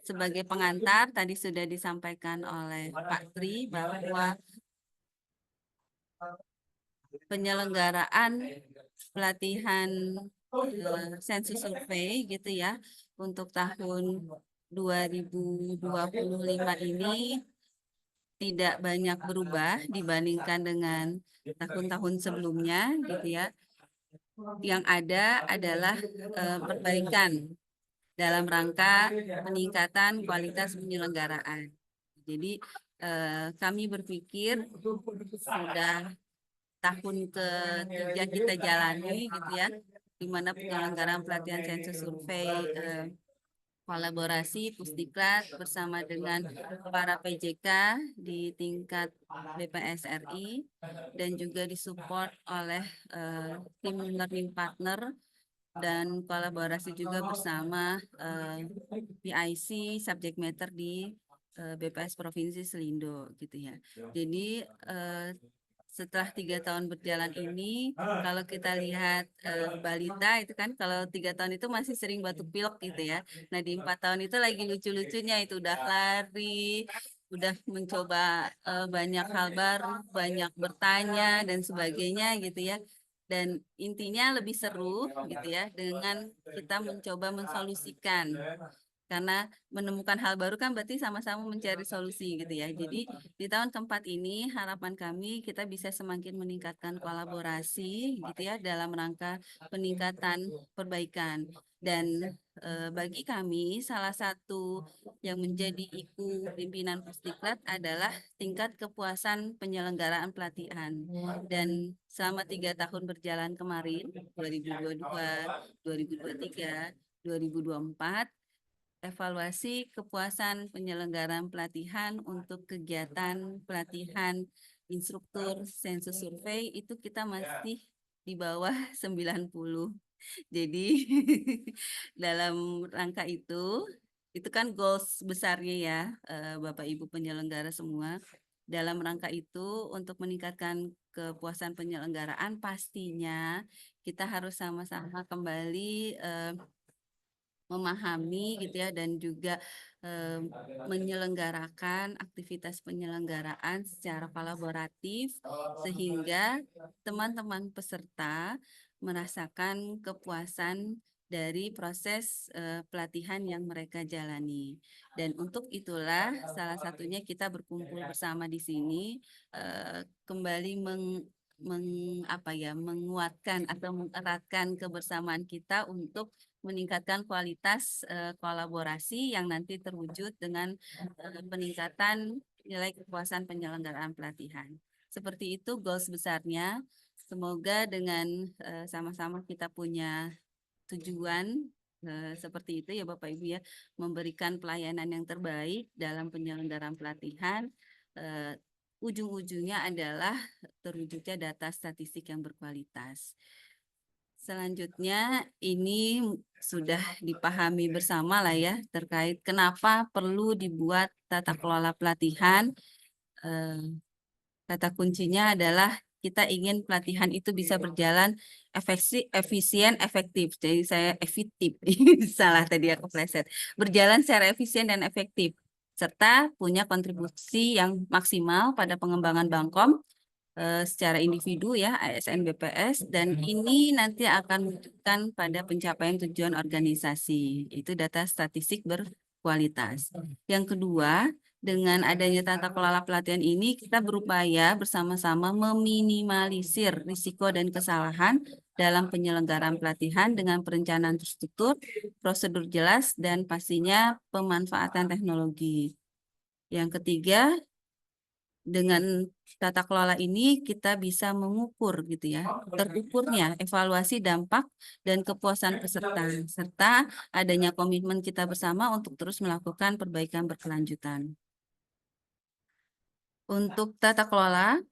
Speaker 4: sebagai pengantar tadi sudah disampaikan oleh Pak Tri bahwa penyelenggaraan pelatihan sensus survei gitu ya untuk tahun 2025 ini tidak banyak berubah dibandingkan dengan tahun-tahun sebelumnya gitu ya. Yang ada adalah perbaikan dalam rangka peningkatan kualitas penyelenggaraan. Jadi kami berpikir sudah tahun ketiga kita jalani gitu ya, di mana penyelenggaraan pelatihan sensus survei kolaborasi Pusdiklat bersama dengan para PJK di tingkat BPS RI dan juga disupport oleh tim learning partner dan kolaborasi juga bersama PIC subject matter di BPS Provinsi Selindo gitu ya. Jadi setelah 3 tahun berjalan ini, kalau kita lihat balita itu kan kalau 3 tahun itu masih sering batuk pilek gitu ya. Nah di 4 tahun itu lagi lucu-lucunya itu udah lari, udah mencoba banyak hal baru, banyak bertanya dan sebagainya gitu ya. Dan intinya lebih seru gitu ya dengan kita mencoba mensolusikan. Karena menemukan hal baru kan berarti sama-sama mencari solusi gitu ya. Jadi di tahun keempat ini harapan kami kita bisa semakin meningkatkan kolaborasi gitu ya dalam rangka peningkatan perbaikan. Dan bagi kami salah satu yang menjadi IKU pimpinan Pusdiklat adalah tingkat kepuasan penyelenggaraan pelatihan. Dan selama 3 tahun berjalan kemarin 2022, 2023, 2024 evaluasi kepuasan penyelenggaraan pelatihan untuk kegiatan pelatihan instruktur sensus survei itu kita masih di bawah 90. Jadi dalam rangka itu kan goals besarnya ya Bapak Ibu penyelenggara semua. Dalam rangka itu untuk meningkatkan kepuasan penyelenggaraan pastinya kita harus sama-sama kembali memahami gitu ya dan juga menyelenggarakan aktivitas penyelenggaraan secara kolaboratif sehingga teman-teman peserta merasakan kepuasan dari proses pelatihan yang mereka jalani. Dan untuk itulah salah satunya kita berkumpul bersama di sini kembali menguatkan atau mengeratkan kebersamaan kita untuk meningkatkan kualitas kolaborasi yang nanti terwujud dengan peningkatan nilai kepuasan penyelenggaraan pelatihan. Seperti itu goals besarnya. Semoga dengan sama-sama kita punya tujuan seperti itu ya Bapak Ibu ya, memberikan pelayanan yang terbaik dalam penyelenggaraan pelatihan. Ujung-ujungnya adalah terwujudnya data statistik yang berkualitas. Selanjutnya ini sudah dipahami bersama lah ya terkait kenapa perlu dibuat tata kelola pelatihan. Kata kuncinya adalah kita ingin pelatihan itu bisa berjalan efisien, efektif. Jadi saya efektif, salah tadi aku pleset. Berjalan secara efisien dan efektif serta punya kontribusi yang maksimal pada pengembangan Bangkom secara individu ya ASN BPS dan ini nanti akan menunjukkan pada pencapaian tujuan organisasi itu data statistik berkualitas. Yang kedua, dengan adanya tata kelola pelatihan ini kita berupaya bersama-sama meminimalisir risiko dan kesalahan dalam penyelenggaraan pelatihan dengan perencanaan terstruktur, prosedur jelas dan pastinya pemanfaatan teknologi. Yang ketiga, dengan tata kelola ini kita bisa mengukur gitu ya, terukurnya evaluasi dampak dan kepuasan peserta serta adanya komitmen kita bersama untuk terus melakukan perbaikan berkelanjutan. Untuk tata kelola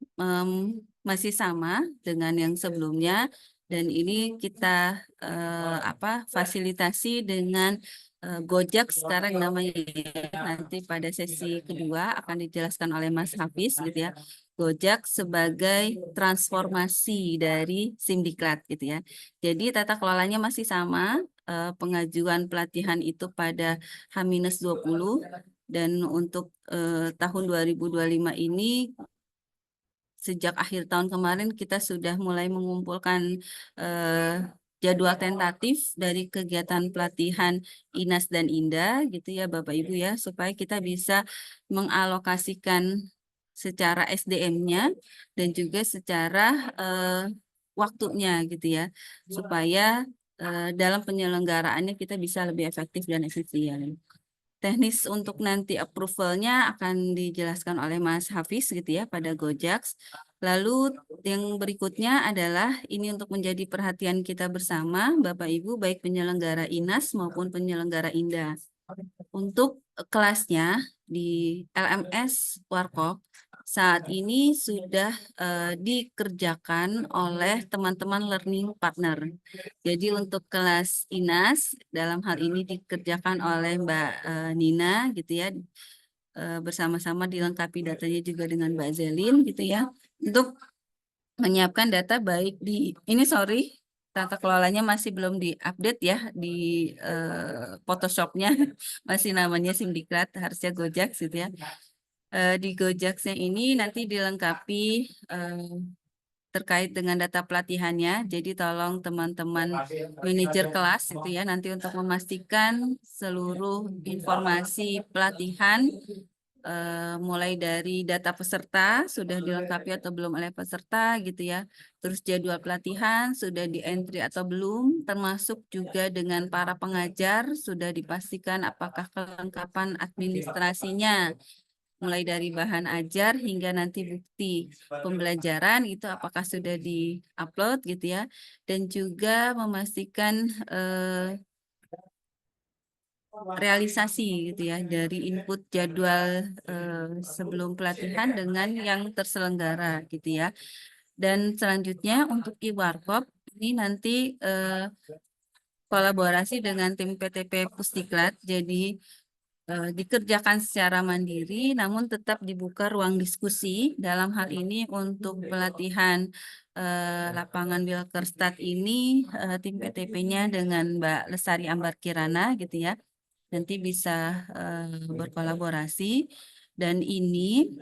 Speaker 4: masih sama dengan yang sebelumnya dan ini kita fasilitasi dengan Gojek sekarang namanya nanti pada sesi kedua akan dijelaskan oleh Mas Hafiz gitu ya. Gojek sebagai transformasi dari Simdiklat gitu ya. Jadi tata kelolanya masih sama, pengajuan pelatihan itu pada H-20 dan untuk tahun 2025 ini sejak akhir tahun kemarin kita sudah mulai mengumpulkan jadwal tentatif dari kegiatan pelatihan INAS dan INDA gitu ya Bapak Ibu ya supaya kita bisa mengalokasikan secara SDM-nya dan juga secara waktunya gitu ya supaya dalam penyelenggaraannya kita bisa lebih efektif dan efisien. Teknis untuk nanti approval-nya akan dijelaskan oleh Mas Hafiz gitu ya pada Gojek. Lalu yang berikutnya adalah ini untuk menjadi perhatian kita bersama Bapak Ibu baik penyelenggara INAS maupun penyelenggara INDA. untuk kelasnya di LMS Warkop saat ini sudah dikerjakan oleh teman-teman learning partner. Jadi untuk kelas INAS dalam hal ini dikerjakan oleh Mbak Nina gitu ya, bersama-sama dilengkapi datanya juga dengan Mbak Zelin gitu ya, untuk menyiapkan data baik di ini tata kelolanya masih belum diupdate ya di Photoshop-nya masih namanya Simdiklat, harusnya Gojek gitu ya. Di Gojek-nya ini nanti dilengkapi terkait dengan data pelatihannya. Jadi tolong teman-teman manajer kelas itu ya nanti untuk memastikan seluruh informasi pelatihan mulai dari data peserta sudah dilengkapi atau belum oleh peserta gitu ya. Terus jadwal pelatihan sudah di entry atau belum, termasuk juga dengan para pengajar sudah dipastikan apakah kelengkapan administrasinya mulai dari bahan ajar hingga nanti bukti pembelajaran itu apakah sudah di-upload gitu ya. Dan juga memastikan realisasi gitu ya dari input jadwal sebelum pelatihan dengan yang terselenggara gitu ya. Dan selanjutnya untuk e-Warkop ini nanti kolaborasi dengan tim PTP Pusdiklat, jadi dikerjakan secara mandiri namun tetap dibuka ruang diskusi. Dalam hal ini untuk pelatihan lapangan Wilkerstat ini tim PTP-nya dengan Mbak Lestari Ambar Kirana gitu ya. Nanti bisa berkolaborasi dan ini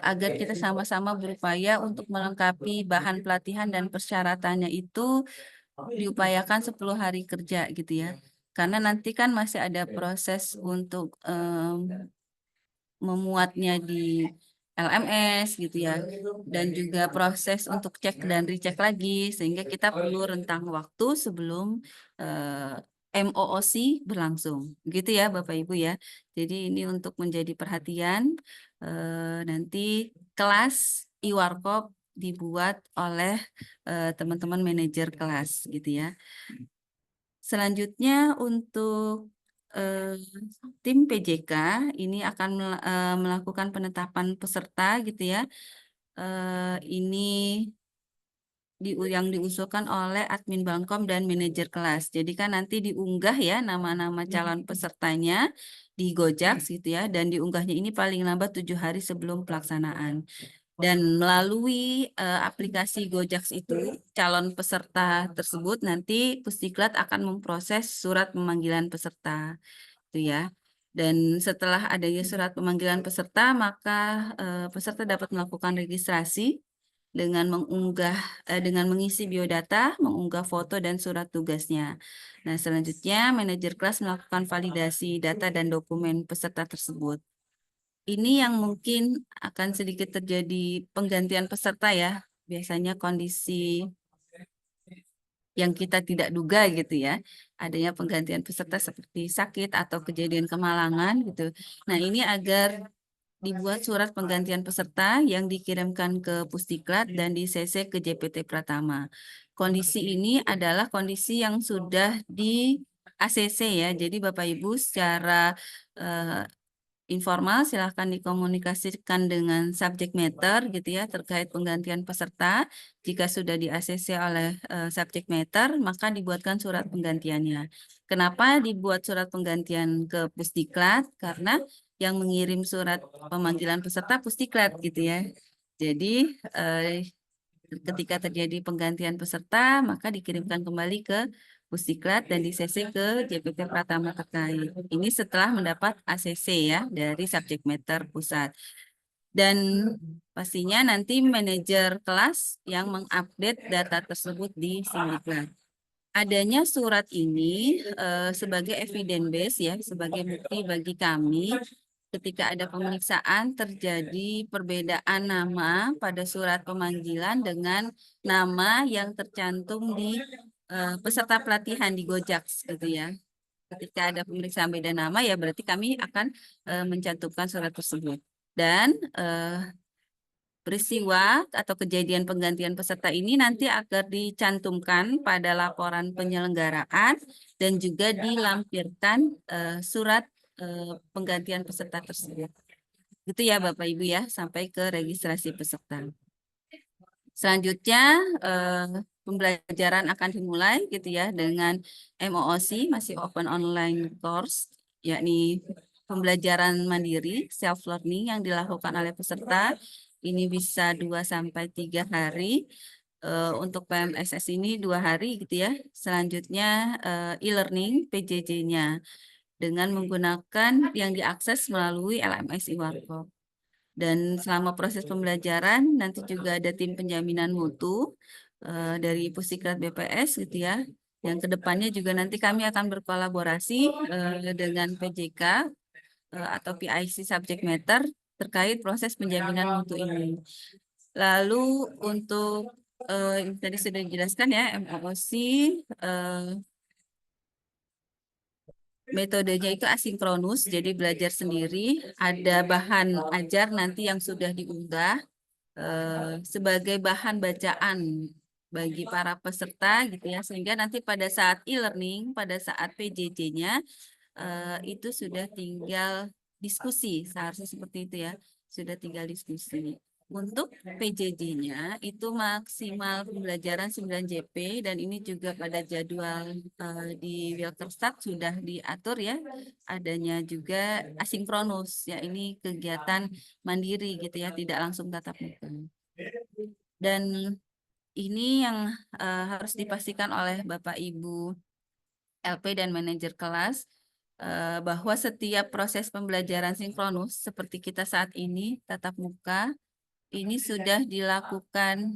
Speaker 4: agar kita sama-sama berupaya untuk melengkapi bahan pelatihan dan persyaratannya itu diupayakan 10 hari kerja gitu ya. Karena nanti kan masih ada proses untuk memuatnya di LMS gitu ya. Dan juga proses untuk cek dan recheck lagi sehingga kita perlu rentang waktu sebelum MOOC berlangsung. Gitu ya Bapak Ibu ya. Jadi ini untuk menjadi perhatian nanti kelas e-Warkop dibuat oleh teman-teman manajer kelas gitu ya. Selanjutnya untuk tim PJK ini akan melakukan penetapan peserta gitu ya. Ini yang diusulkan oleh admin Balkom dan manajer kelas. Jadi kan nanti diunggah ya nama-nama calon pesertanya di Gojek gitu ya. Dan diunggahnya ini paling lambat 7 hari sebelum pelaksanaan. Dan melalui aplikasi Gojek itu, calon peserta tersebut nanti Pusdiklat akan memproses surat pemanggilan peserta, itu ya. Dan setelah adanya surat pemanggilan peserta, maka peserta dapat melakukan registrasi dengan dengan mengisi biodata, mengunggah foto dan surat tugasnya. Nah, selanjutnya manajer kelas melakukan validasi data dan dokumen peserta tersebut. Ini yang mungkin akan sedikit terjadi penggantian peserta ya. Biasanya kondisi yang kita tidak duga gitu ya. Adanya penggantian peserta seperti sakit atau kejadian kemalangan gitu. Nah ini agar dibuat surat penggantian peserta yang dikirimkan ke Pusdiklat dan di CC ke JPT Pratama. Kondisi ini adalah kondisi yang sudah di ACC ya. Jadi Bapak Ibu secara informal silahkan dikomunikasikan dengan subject matter gitu ya terkait penggantian peserta. Jika sudah di ACC oleh subject matter maka dibuatkan surat penggantiannya. Kenapa dibuat surat penggantian ke Pusdiklat? Karena yang mengirim surat pemanggilan peserta Pusdiklat gitu ya. Jadi ketika terjadi penggantian peserta maka dikirimkan kembali ke Pusdiklat dan di CC ke JPT Pratama terkait. Ini setelah mendapat ACC ya dari subject matter pusat. Dan pastinya nanti manajer kelas yang mengupdate data tersebut di Simdiklat. Adanya surat ini sebagai evidence base ya, sebagai bukti bagi kami ketika ada pemeriksaan terjadi perbedaan nama pada surat pemanggilan dengan nama yang tercantum di peserta pelatihan di Gojek gitu ya. Ketika ada pemeriksaan beda nama ya berarti kami akan mencantumkan surat tersebut. Dan peristiwa atau kejadian penggantian peserta ini nanti akan dicantumkan pada laporan penyelenggaraan dan juga dilampirkan surat penggantian peserta tersebut. Gitu ya Bapak Ibu ya, sampai ke registrasi peserta. Selanjutnya pembelajaran akan dimulai gitu ya dengan MOOC, masih open online course, yakni pembelajaran mandiri self learning yang dilakukan oleh peserta. Ini bisa 2-3 hari. Untuk PMSS ini 2 hari gitu ya. Selanjutnya e-learning PJJ-nya dengan menggunakan yang diakses melalui LMS e-Warkop. Dan selama proses pembelajaran nanti juga ada tim penjaminan mutu dari Pusikrat BPS gitu ya. Yang kedepannya juga nanti kami akan berkolaborasi dengan PJK atau PIC Subject Matter terkait proses penjaminan mutu ini. Lalu untuk tadi sudah dijelaskan ya MOOC, metodenya itu asinkronus, jadi belajar sendiri. Ada bahan ajar nanti yang sudah diunggah sebagai bahan bacaan bagi para peserta gitu ya, sehingga nanti pada saat e-learning, pada saat PJJ-nya itu sudah tinggal diskusi, seharusnya seperti itu ya, sudah tinggal diskusi. Untuk PJJ-nya itu maksimal pembelajaran 9 JP dan ini juga pada jadwal di Wilkerstad sudah diatur ya, adanya juga asinkronus ya, ini kegiatan mandiri gitu ya, tidak langsung tatap muka. Dan ini yang harus dipastikan oleh Bapak Ibu LP dan manajer kelas bahwa setiap proses pembelajaran sinkronus seperti kita saat ini tatap muka ini sudah dilakukan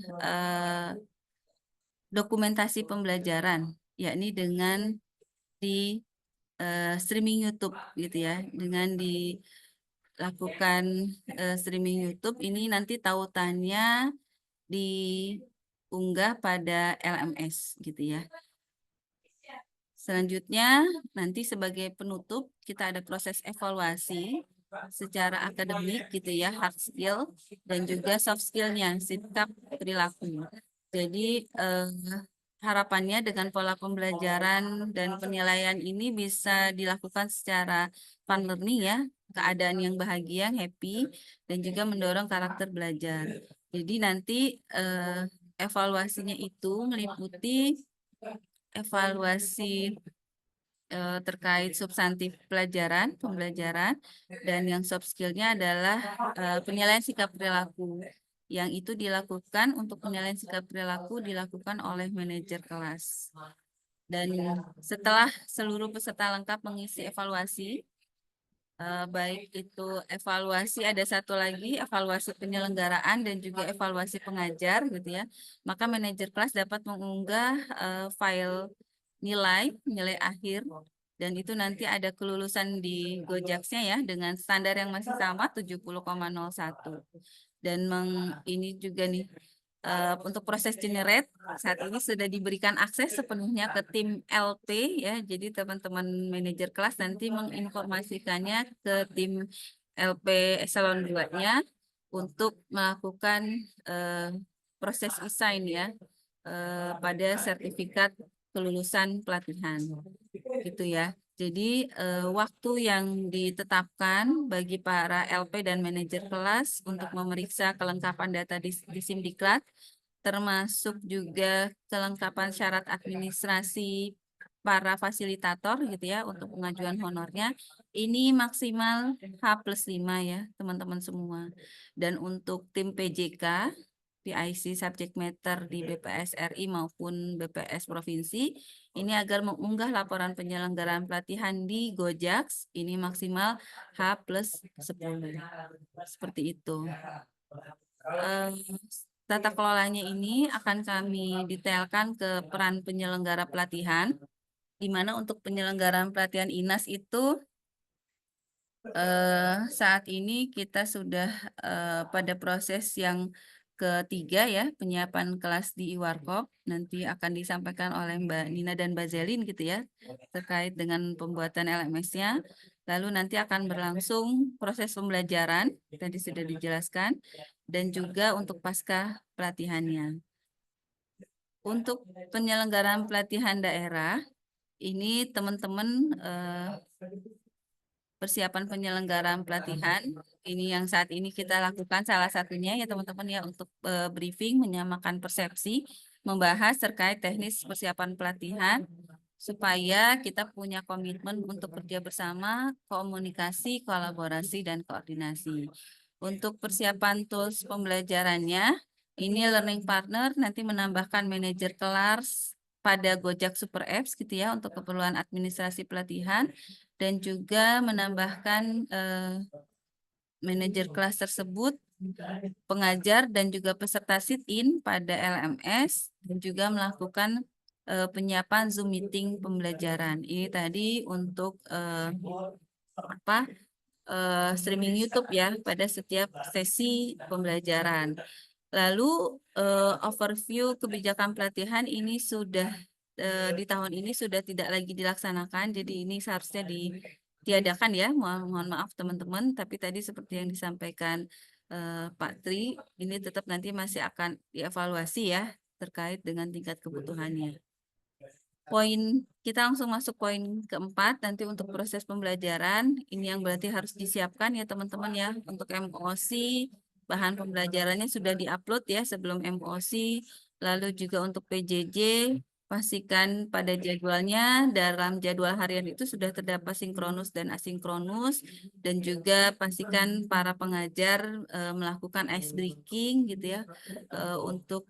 Speaker 4: dokumentasi pembelajaran, yakni dengan di streaming YouTube gitu ya, dengan dilakukan streaming YouTube ini nanti tautannya diunggah pada LMS gitu ya. Selanjutnya nanti sebagai penutup kita ada proses evaluasi secara akademik gitu ya, hard skill dan juga soft skillnya, sikap perilaku. Jadi harapannya dengan pola pembelajaran dan penilaian ini bisa dilakukan secara fun learning ya, keadaan yang bahagia, happy, dan juga mendorong karakter belajar. Jadi nanti evaluasinya itu meliputi evaluasi terkait substantif pembelajaran, dan yang soft skillnya adalah penilaian sikap perilaku. Yang itu dilakukan untuk penilaian sikap perilaku dilakukan oleh manajer kelas. Dan setelah seluruh peserta lengkap mengisi evaluasi, baik itu evaluasi, ada satu lagi evaluasi penyelenggaraan dan juga evaluasi pengajar gitu ya, maka manajer kelas dapat mengunggah file nilai akhir, dan itu nanti ada kelulusan di Gojaksnya ya dengan standar yang masih sama 70,01. Dan ini juga nih untuk proses generate saat ini sudah diberikan akses sepenuhnya ke tim LP ya, jadi teman-teman manajer kelas nanti menginformasikannya ke tim LP Eselon 2-nya untuk melakukan proses assign ya pada sertifikat kelulusan pelatihan gitu ya. Jadi waktu yang ditetapkan bagi para LP dan manajer kelas untuk memeriksa kelengkapan data di Simdiklat, termasuk juga kelengkapan syarat administrasi para fasilitator gitu ya untuk pengajuan honornya, ini maksimal H+5 ya teman-teman semua. Dan untuk tim PJK PIC Subject Matter di BPS RI maupun BPS Provinsi, ini agar mengunggah laporan penyelenggaraan pelatihan di Gojaks, ini maksimal H+10. Seperti itu. Tata kelolanya ini akan kami detailkan ke peran penyelenggara pelatihan, di mana untuk penyelenggaraan pelatihan INAS itu saat ini kita sudah pada proses yang ketiga ya, penyiapan kelas di Warkop, nanti akan disampaikan oleh Mbak Nina dan Mbak Zelin gitu ya, terkait dengan pembuatan LMS-nya. Lalu nanti akan berlangsung proses pembelajaran, tadi sudah dijelaskan, dan juga untuk pasca pelatihannya. Untuk penyelenggaraan pelatihan daerah, ini teman-teman persiapan penyelenggaraan pelatihan, ini yang saat ini kita lakukan salah satunya ya teman-teman ya untuk briefing, menyamakan persepsi, membahas terkait teknis persiapan pelatihan, supaya kita punya komitmen untuk kerja bersama, komunikasi, kolaborasi, dan koordinasi. Untuk persiapan tools pembelajarannya, ini learning partner nanti menambahkan manajer kelas pada Gojek Super Apps gitu ya untuk keperluan administrasi pelatihan, dan juga menambahkan manajer kelas tersebut, pengajar dan juga peserta sit-in pada LMS, dan juga melakukan penyiapan Zoom meeting pembelajaran. Ini tadi untuk streaming YouTube ya pada setiap sesi pembelajaran. Lalu overview kebijakan pelatihan ini sudah di tahun ini sudah tidak lagi dilaksanakan, jadi ini seharusnya ditiadakan ya. Mohon maaf teman-teman, tapi tadi seperti yang disampaikan Pak Tri, ini tetap nanti masih akan dievaluasi ya terkait dengan tingkat kebutuhannya. Kita langsung masuk poin keempat, nanti untuk proses pembelajaran, ini yang berarti harus disiapkan ya teman-teman ya. Untuk MOC, bahan pembelajarannya sudah diupload ya sebelum MOC, lalu juga untuk PJJ, pastikan pada jadwalnya, dalam jadwal harian itu sudah terdapat sinkronus dan asinkronus, dan juga pastikan para pengajar melakukan ice breaking gitu ya, untuk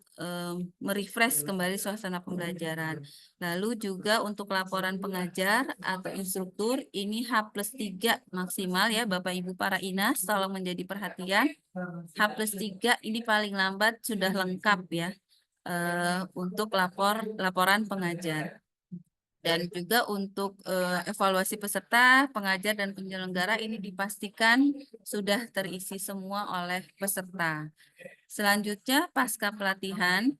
Speaker 4: merefresh kembali suasana pembelajaran. Lalu juga untuk laporan pengajar atau instruktur, ini H+3 maksimal ya Bapak Ibu para INAS, tolong menjadi perhatian. H+3 ini paling lambat sudah lengkap ya untuk laporan pengajar. Dan juga untuk evaluasi peserta, pengajar, dan penyelenggara ini dipastikan sudah terisi semua oleh peserta. Selanjutnya, pasca pelatihan,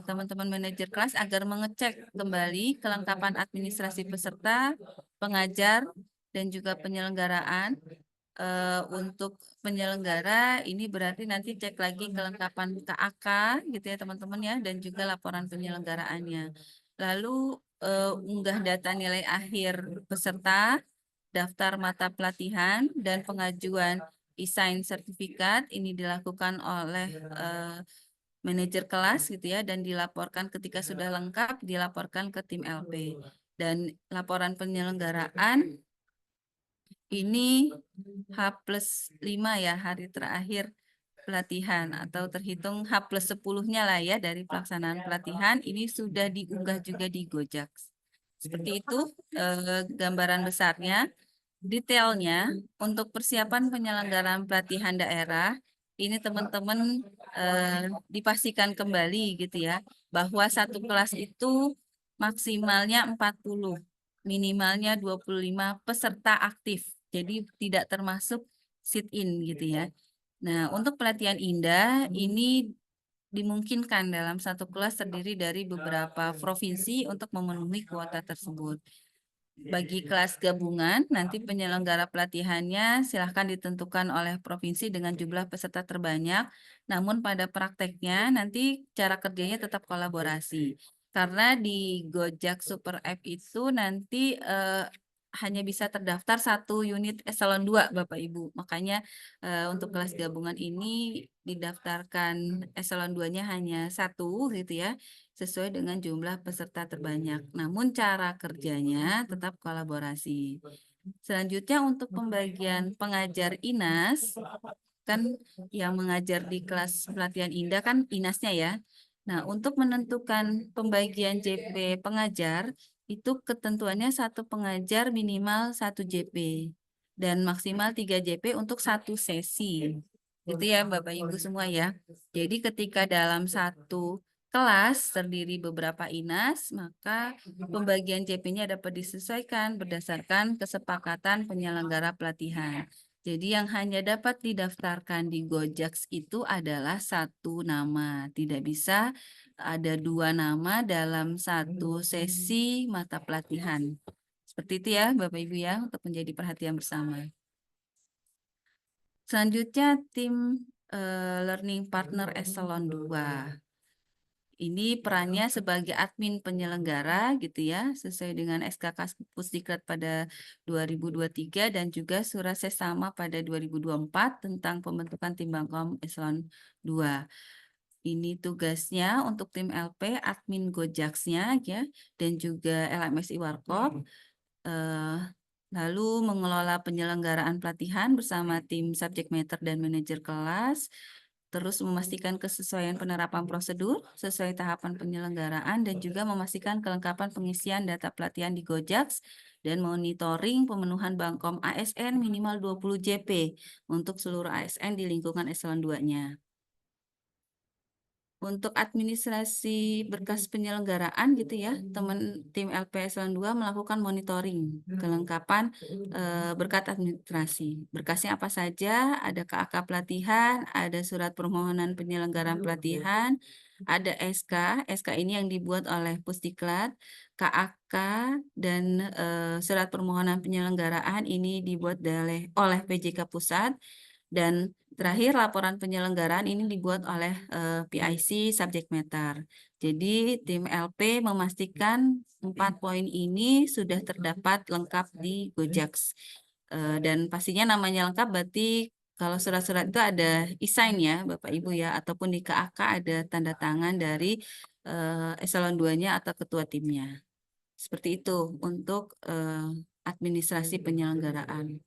Speaker 4: teman-teman manajer kelas agar mengecek kembali kelengkapan administrasi peserta, pengajar, dan juga penyelenggaraan. Untuk penyelenggara, ini berarti nanti cek lagi kelengkapan KAK, gitu ya teman-teman ya, dan juga laporan penyelenggaraannya. Lalu, unggah data nilai akhir peserta, daftar mata pelatihan, dan pengajuan e-sign sertifikat ini dilakukan oleh manajer kelas gitu ya, dan dilaporkan ketika sudah lengkap, dilaporkan ke tim LP. Dan laporan penyelenggaraan ini H+5 ya, hari terakhir pelatihan, atau terhitung H+10-nya lah ya dari pelaksanaan pelatihan, ini sudah diunggah juga di Gojek. Seperti itu gambaran besarnya. Detailnya untuk persiapan penyelenggaraan pelatihan daerah, ini teman-teman dipastikan kembali gitu ya, bahwa satu kelas itu maksimalnya 40, minimalnya 25 peserta aktif. Jadi tidak termasuk sit-in gitu ya. Nah, untuk pelatihan indah ini dimungkinkan dalam satu kelas terdiri dari beberapa provinsi untuk memenuhi kuota tersebut. Bagi kelas gabungan, nanti penyelenggara pelatihannya silahkan ditentukan oleh provinsi dengan jumlah peserta terbanyak. Namun pada prakteknya nanti cara kerjanya tetap kolaborasi. Karena di Gojek Super App itu nanti hanya bisa terdaftar 1 unit eselon 2 Bapak Ibu. Makanya untuk kelas gabungan ini didaftarkan eselon 2-nya hanya 1 gitu ya, sesuai dengan jumlah peserta terbanyak. Namun cara kerjanya tetap kolaborasi. Selanjutnya untuk pembagian pengajar INAS, kan yang mengajar di kelas pelatihan indah kan INAS-nya ya. Nah, untuk menentukan pembagian JP pengajar, itu ketentuannya satu pengajar minimal 1 JP dan maksimal 3 JP untuk 1 sesi. Gitu ya Bapak Ibu semua ya. Jadi ketika dalam satu kelas terdiri beberapa INAS, maka pembagian JP-nya dapat disesuaikan berdasarkan kesepakatan penyelenggara pelatihan. Jadi yang hanya dapat didaftarkan di Gojek itu adalah 1 nama. Tidak bisa ada 2 nama dalam 1 sesi mata pelatihan. Seperti itu ya Bapak Ibu ya, untuk menjadi perhatian bersama. Selanjutnya tim Learning Partner Eselon 2. Ini perannya sebagai admin penyelenggara gitu ya, sesuai dengan SK Pusdiklat pada 2023 dan juga Surat Sesama pada 2024 tentang pembentukan tim Bangkom Eselon 2. Ini tugasnya untuk tim LP, admin Gojaksnya ya, dan juga LMSI Warkop. Lalu mengelola penyelenggaraan pelatihan bersama tim subject matter dan manajer kelas, terus memastikan kesesuaian penerapan prosedur sesuai tahapan penyelenggaraan dan juga memastikan kelengkapan pengisian data pelatihan di Gojaks dan monitoring pemenuhan Bangkom ASN minimal 20 JP untuk seluruh ASN di lingkungan Eselon 2-nya. Untuk administrasi berkas penyelenggaraan gitu ya, tim LP Eselon 2 melakukan monitoring kelengkapan berkas administrasi. Berkasnya apa saja? Ada KAK pelatihan, ada surat permohonan penyelenggaraan pelatihan, ada SK ini yang dibuat oleh Pusdiklat, KAK dan surat permohonan penyelenggaraan ini dibuat oleh PJK Pusat. Dan terakhir, laporan penyelenggaraan ini dibuat oleh PIC Subject Matter. Jadi, tim LP memastikan 4 poin ini sudah terdapat lengkap di Gojaks. Dan pastinya namanya lengkap berarti kalau surat-surat itu ada e-sign ya, Bapak Ibu ya, ataupun di KAK ada tanda tangan dari Eselon 2-nya atau ketua timnya. Seperti itu untuk administrasi penyelenggaraan.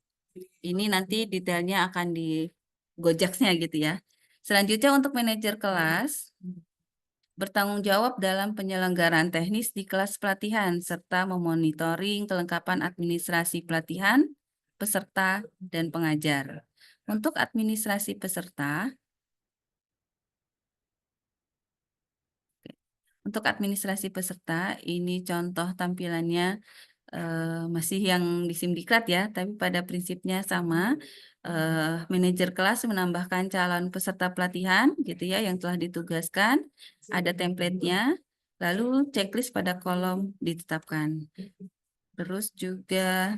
Speaker 4: Ini nanti detailnya akan di Gojaksnya gitu ya. Selanjutnya untuk manajer kelas, bertanggung jawab dalam penyelenggaraan teknis di kelas pelatihan, serta memonitoring kelengkapan administrasi pelatihan, peserta, dan pengajar. Untuk administrasi peserta, ini contoh tampilannya masih yang di Simdiklat ya, tapi pada prinsipnya sama. Manajer kelas menambahkan calon peserta pelatihan gitu ya yang telah ditugaskan, ada template-nya, lalu checklist pada kolom ditetapkan. Terus juga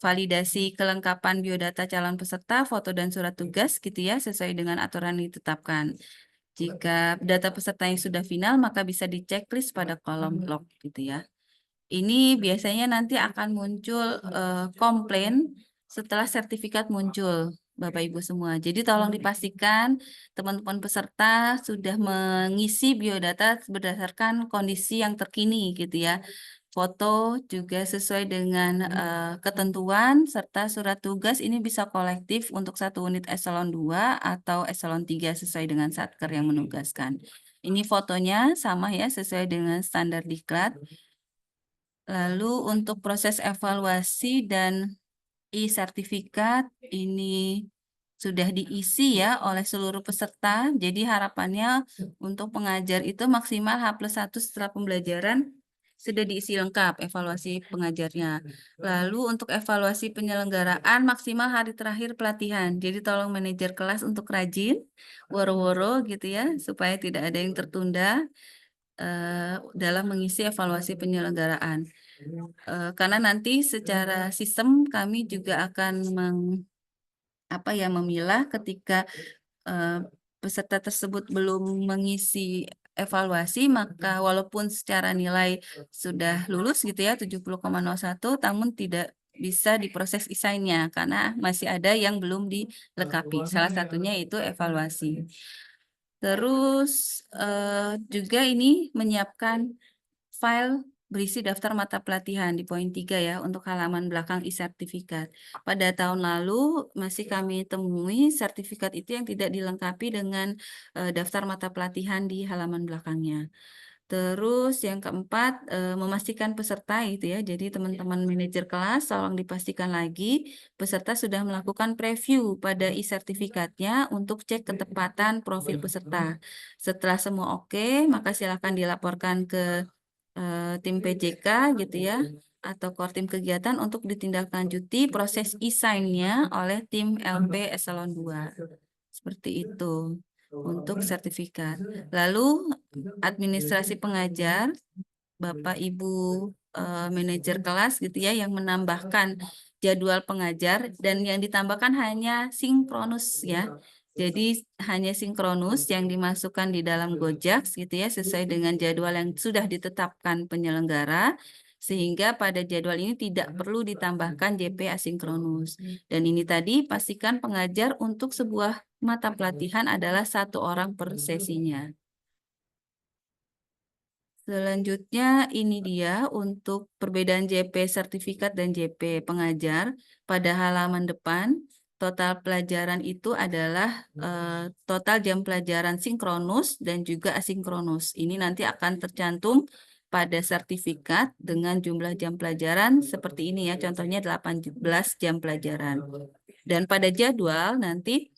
Speaker 4: validasi kelengkapan biodata calon peserta, foto dan surat tugas gitu ya sesuai dengan aturan yang ditetapkan. Jika data peserta yang sudah final maka bisa di checklist pada kolom log gitu ya. Ini biasanya nanti akan muncul komplain setelah sertifikat muncul, Bapak Ibu semua. Jadi tolong dipastikan teman-teman peserta sudah mengisi biodata berdasarkan kondisi yang terkini gitu ya. Foto juga sesuai dengan ketentuan serta surat tugas ini bisa kolektif untuk 1 unit Eselon 2 atau Eselon 3 sesuai dengan Satker yang menugaskan. Ini fotonya sama ya sesuai dengan standar diklat. Lalu untuk proses evaluasi dan e-sertifikat ini sudah diisi ya oleh seluruh peserta. Jadi harapannya untuk pengajar itu maksimal H+1 setelah pembelajaran sudah diisi lengkap evaluasi pengajarnya. Lalu untuk evaluasi penyelenggaraan maksimal hari terakhir pelatihan. Jadi tolong manajer kelas untuk rajin, woro-woro gitu ya, supaya tidak ada yang tertunda dalam mengisi evaluasi penyelenggaraan. Karena nanti secara sistem kami juga akan memilah ketika peserta tersebut belum mengisi evaluasi, maka walaupun secara nilai sudah lulus gitu ya 70,01, namun tidak bisa diproses e-sign-nya karena masih ada yang belum dilengkapi. Salah satunya itu evaluasi. Terus juga ini menyiapkan file berisi daftar mata pelatihan di poin 3 ya untuk halaman belakang e-sertifikat. Pada tahun lalu masih kami temui sertifikat itu yang tidak dilengkapi dengan daftar mata pelatihan di halaman belakangnya. Terus yang keempat, memastikan peserta itu ya. Jadi teman-teman manajer kelas tolong dipastikan lagi peserta sudah melakukan preview pada e-sertifikatnya untuk cek ketepatan profil peserta. Setelah semua oke, maka silakan dilaporkan ke tim PJK gitu ya atau Kortim Kegiatan untuk ditindaklanjuti proses e-sign-nya oleh tim LP Eselon 2. Seperti itu untuk sertifikat. Lalu administrasi pengajar, Bapak Ibu manajer kelas gitu ya yang menambahkan jadwal pengajar dan yang ditambahkan hanya sinkronus ya. Jadi hanya sinkronus yang dimasukkan di dalam Gojeks gitu ya sesuai dengan jadwal yang sudah ditetapkan penyelenggara sehingga pada jadwal ini tidak perlu ditambahkan JP asinkronus. Dan ini tadi pastikan pengajar untuk sebuah mata pelatihan adalah 1 orang per sesinya. Selanjutnya ini dia untuk perbedaan JP sertifikat dan JP pengajar pada halaman depan. Total pelajaran itu adalah total jam pelajaran sinkronus dan juga asinkronus. Ini nanti akan tercantum pada sertifikat dengan jumlah jam pelajaran seperti ini ya. Contohnya 18 jam pelajaran. Dan pada jadwal nanti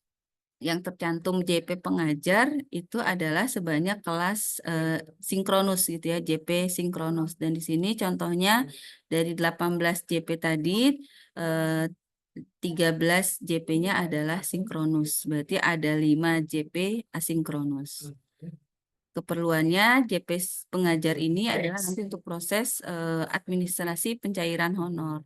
Speaker 4: yang tercantum JP pengajar itu adalah sebanyak kelas sinkronus gitu ya, JP sinkronus. Dan di sini contohnya dari 18 JP tadi 13 JP-nya adalah sinkronus. Berarti ada 5 JP asinkronus. Keperluannya JP pengajar ini adalah nanti untuk proses administrasi pencairan honor.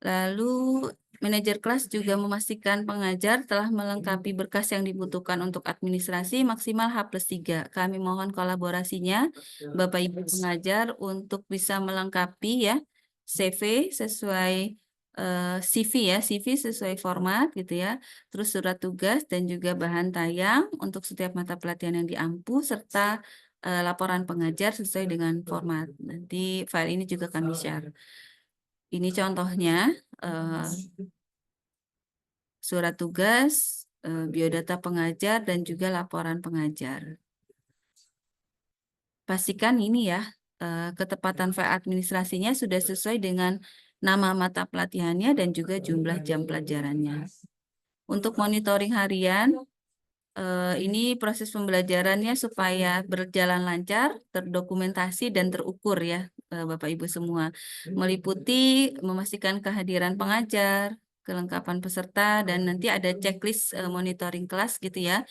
Speaker 4: Lalu manajer kelas juga memastikan pengajar telah melengkapi berkas yang dibutuhkan untuk administrasi maksimal H+3. Kami mohon kolaborasinya Bapak Ibu pengajar untuk bisa melengkapi ya CV sesuai CV ya, CV sesuai format gitu ya. Terus surat tugas dan juga bahan tayang untuk setiap mata pelatihan yang diampu serta laporan pengajar sesuai dengan format. Nanti file ini juga kami share. Ini contohnya surat tugas, biodata pengajar, dan juga laporan pengajar. Pastikan ini ya, ketepatan file administrasinya sudah sesuai dengan nama mata pelatihannya dan juga jumlah jam pelajarannya. Untuk monitoring harian, ini proses pembelajarannya supaya berjalan lancar, terdokumentasi, dan terukur ya Bapak Ibu semua. Meliputi memastikan kehadiran pengajar, kelengkapan peserta, dan nanti ada checklist monitoring kelas gitu ya.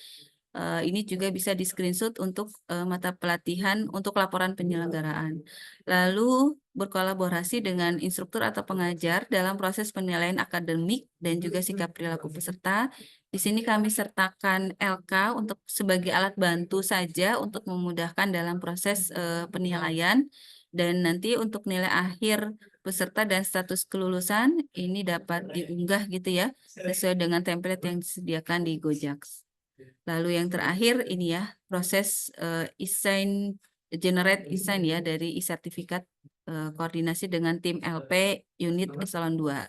Speaker 4: Ini juga bisa di screenshot untuk mata pelatihan untuk laporan penyelenggaraan. Lalu berkolaborasi dengan instruktur atau pengajar dalam proses penilaian akademik dan juga sikap perilaku peserta. Di sini kami sertakan LK untuk sebagai alat bantu saja untuk memudahkan dalam proses penilaian. Dan nanti untuk nilai akhir peserta dan status kelulusan ini dapat diunggah gitu ya sesuai dengan template yang disediakan di Gojeks. Lalu yang terakhir ini ya proses generate e-sign ya dari e-sertifikat koordinasi dengan tim LP unit eselon 2.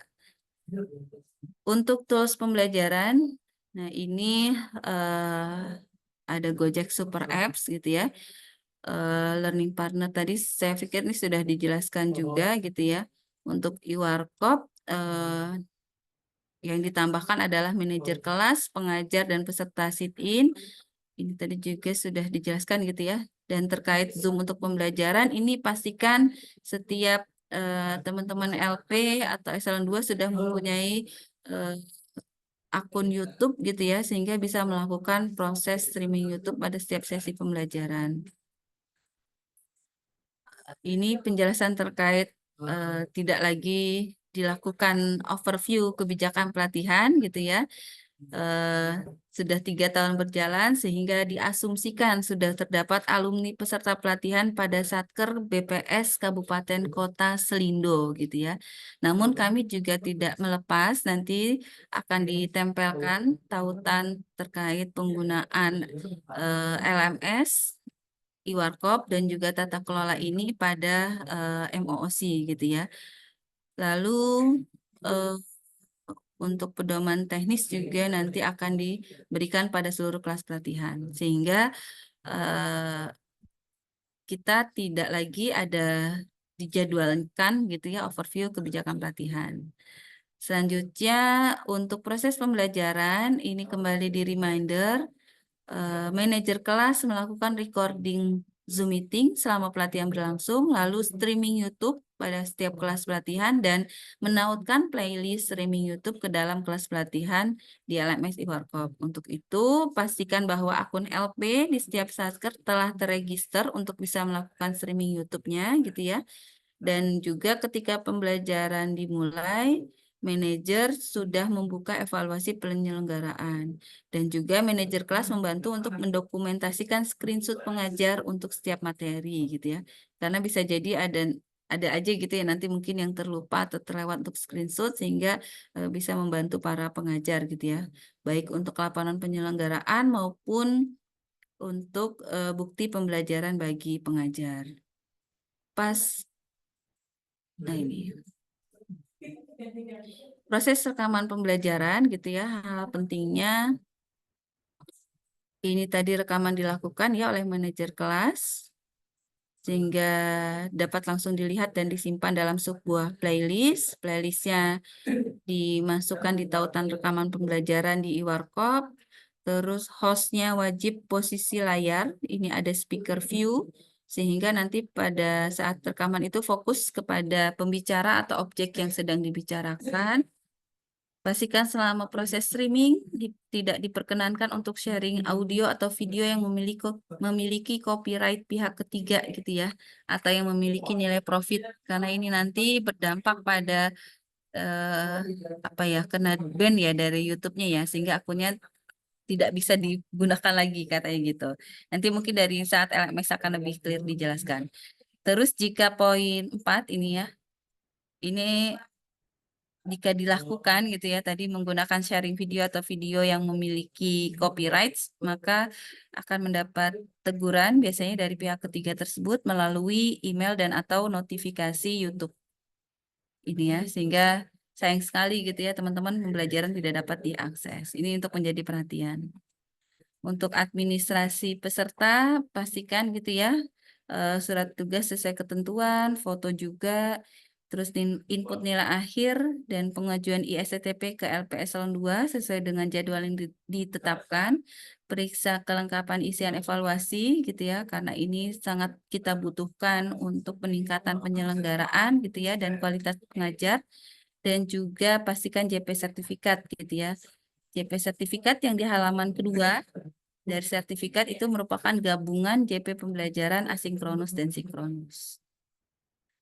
Speaker 4: Untuk tools pembelajaran, nah ini ada Gojek Super Apps gitu ya. Learning partner tadi saya pikir ini sudah dijelaskan juga gitu ya. Untuk e-workshop yang ditambahkan adalah manajer kelas, pengajar, dan peserta sit-in. Ini tadi juga sudah dijelaskan gitu ya. Dan terkait Zoom untuk pembelajaran, ini pastikan setiap teman-teman LP atau eselon 2 sudah mempunyai akun YouTube gitu ya, sehingga bisa melakukan proses streaming YouTube pada setiap sesi pembelajaran. Ini penjelasan terkait tidak lagi dilakukan overview kebijakan pelatihan gitu ya. Sudah 3 tahun berjalan sehingga diasumsikan sudah terdapat alumni peserta pelatihan pada Satker BPS Kabupaten Kota Selindo gitu ya. Namun kami juga tidak melepas, nanti akan ditempelkan tautan terkait penggunaan LMS, e-workshop, dan juga tata kelola ini pada MOOC gitu ya. Lalu untuk pedoman teknis juga nanti akan diberikan pada seluruh kelas pelatihan. Sehingga kita tidak lagi ada dijadwalkan gitu ya overview kebijakan pelatihan. Selanjutnya untuk proses pembelajaran ini kembali di reminder, manajer kelas melakukan recording Zoom meeting selama pelatihan berlangsung, lalu streaming YouTube pada setiap kelas pelatihan, dan menautkan playlist streaming YouTube ke dalam kelas pelatihan di LMS e-workshop. Untuk itu, pastikan bahwa akun LP di setiap Satker telah terregister untuk bisa melakukan streaming YouTube-nya gitu ya. Dan juga ketika pembelajaran dimulai, manajer sudah membuka evaluasi penyelenggaraan. Dan juga manajer kelas membantu untuk mendokumentasikan screenshot pengajar untuk setiap materi gitu ya. Karena bisa jadi ada aja gitu ya nanti mungkin yang terlupa atau terlewat untuk screenshot sehingga bisa membantu para pengajar gitu ya. Baik untuk laporan penyelenggaraan maupun untuk bukti pembelajaran bagi pengajar. Nah ini. Proses rekaman pembelajaran gitu ya, hal pentingnya ini tadi rekaman dilakukan ya oleh manajer kelas sehingga dapat langsung dilihat dan disimpan dalam sebuah playlist. Playlistnya dimasukkan di tautan rekaman pembelajaran di eWarkop. Terus hostnya wajib posisi layar, ini ada speaker view, sehingga nanti pada saat rekaman itu fokus kepada pembicara atau objek yang sedang dibicarakan. Pastikan selama proses streaming tidak diperkenankan untuk sharing audio atau video yang memiliki copyright pihak ketiga gitu ya, atau yang memiliki nilai profit karena ini nanti berdampak pada kena ban ya dari YouTube-nya ya, sehingga akunnya tidak bisa digunakan lagi katanya gitu. Nanti mungkin dari saat LMS akan lebih clear dijelaskan. Terus jika poin 4 ini ya, ini jika dilakukan gitu ya tadi menggunakan sharing video atau video yang memiliki copyright, maka akan mendapat teguran biasanya dari pihak ketiga tersebut melalui email dan atau notifikasi YouTube. Ini ya, sehingga sayang sekali gitu ya teman-teman pembelajaran tidak dapat diakses. Ini untuk menjadi perhatian. Untuk administrasi peserta pastikan gitu ya surat tugas sesuai ketentuan, foto juga. Terus input nilai akhir dan pengajuan ISTP ke LPS Eselon 2 sesuai dengan jadwal yang ditetapkan. Periksa kelengkapan isian evaluasi gitu ya, karena ini sangat kita butuhkan untuk peningkatan penyelenggaraan gitu ya dan kualitas pengajar. Dan juga pastikan JP sertifikat gitu ya. JP sertifikat yang di halaman kedua dari sertifikat itu merupakan gabungan JP pembelajaran asinkronus dan sinkronus.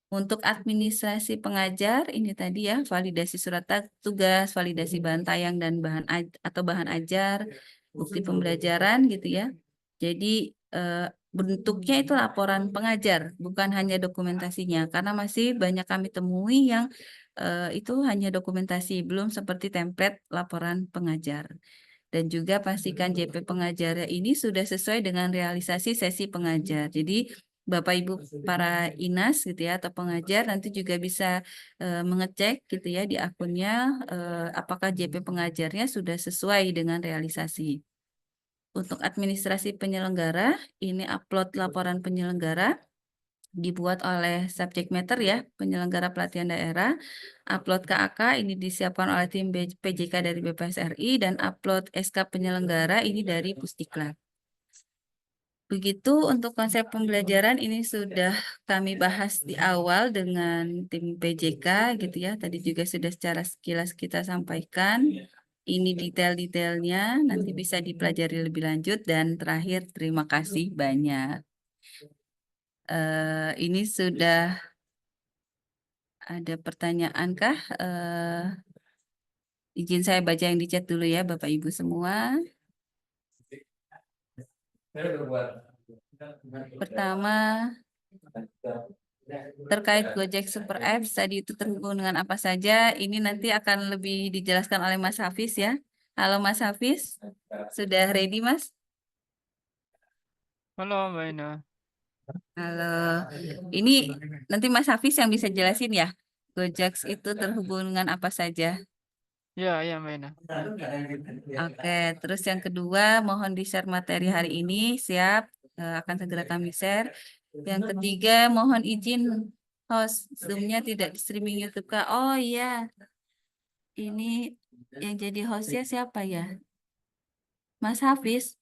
Speaker 4: Untuk administrasi pengajar, ini tadi ya, validasi surat tugas, validasi bahan tayang dan bahan ajar, bukti pembelajaran gitu ya. Jadi bentuknya itu laporan pengajar, bukan hanya dokumentasinya, karena masih banyak kami temui yang itu hanya dokumentasi, belum seperti template laporan pengajar. Dan juga pastikan JP pengajarnya ini sudah sesuai dengan realisasi sesi pengajar. Jadi Bapak Ibu para INAS gitu ya atau pengajar nanti juga bisa mengecek gitu ya di akunnya apakah JP pengajarnya sudah sesuai dengan realisasi. Untuk administrasi penyelenggara, ini upload laporan penyelenggara dibuat oleh subject matter ya, penyelenggara pelatihan daerah. Upload KAK ini disiapkan oleh tim PJK dari BPSRI dan upload SK penyelenggara ini dari Pusdiklat. Begitu untuk konsep pembelajaran ini sudah kami bahas di awal dengan tim PJK gitu ya. Tadi juga sudah secara sekilas kita sampaikan. Ini detail-detailnya nanti bisa dipelajari lebih lanjut dan terakhir terima kasih banyak. Ini sudah ada pertanyaan kah? Izin saya baca yang di chat dulu ya Bapak Ibu semua. Pertama, terkait Gojek Super Apps, tadi itu terhubung dengan apa saja, ini nanti akan lebih dijelaskan oleh Mas Hafiz ya. Halo Mas Hafiz, sudah ready Mas?
Speaker 1: Halo Mbak Ina.
Speaker 4: Halo, ini nanti Mas Hafiz yang bisa jelasin ya, Gojek itu terhubung dengan apa saja?
Speaker 1: Ya Mbak Ina.
Speaker 4: Oke, terus yang kedua, mohon di-share materi hari ini, siap, akan segera kami share. Yang ketiga, mohon izin host Zoom-nya tidak di streaming YouTube Kak. Oh iya, ini yang jadi hostnya siapa ya? Mas Hafiz.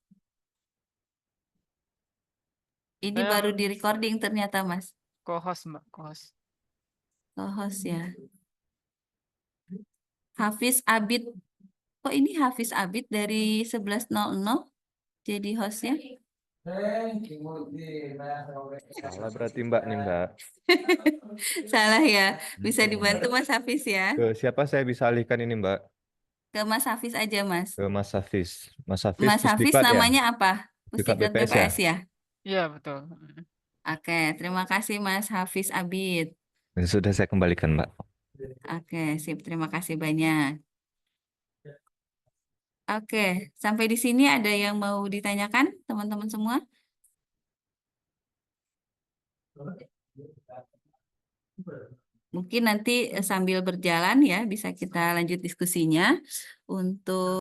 Speaker 4: Ini
Speaker 1: Saya
Speaker 4: baru di recording ternyata Mas.
Speaker 1: co-host Mbak, co-host.
Speaker 4: Co-host ya. Hafiz Abid. Oh ini Hafiz Abid dari 11.00 jadi hostnya.
Speaker 3: Salah berarti Mbak nih Mbak.
Speaker 4: Salah ya. Bisa dibantu Mas Hafiz ya.
Speaker 3: Ke siapa saya bisa alihkan ini Mbak?
Speaker 4: Ke Mas Hafiz aja Mas.
Speaker 3: Ke Mas Hafiz. Mas Hafiz
Speaker 4: Mas Hafiz
Speaker 3: Pusdiklat ya?
Speaker 4: namanya apa?
Speaker 3: Pusdiklat
Speaker 4: Pusdiklat
Speaker 3: BPS ya?
Speaker 4: BPS ya?
Speaker 1: Iya, betul.
Speaker 4: Oke, terima kasih Mas Hafiz Abid.
Speaker 3: Sudah saya kembalikan Mbak.
Speaker 4: Oke, sip. Terima kasih banyak. Oke, sampai di sini ada yang mau ditanyakan teman-teman semua? Mungkin nanti sambil berjalan ya bisa kita lanjut diskusinya untuk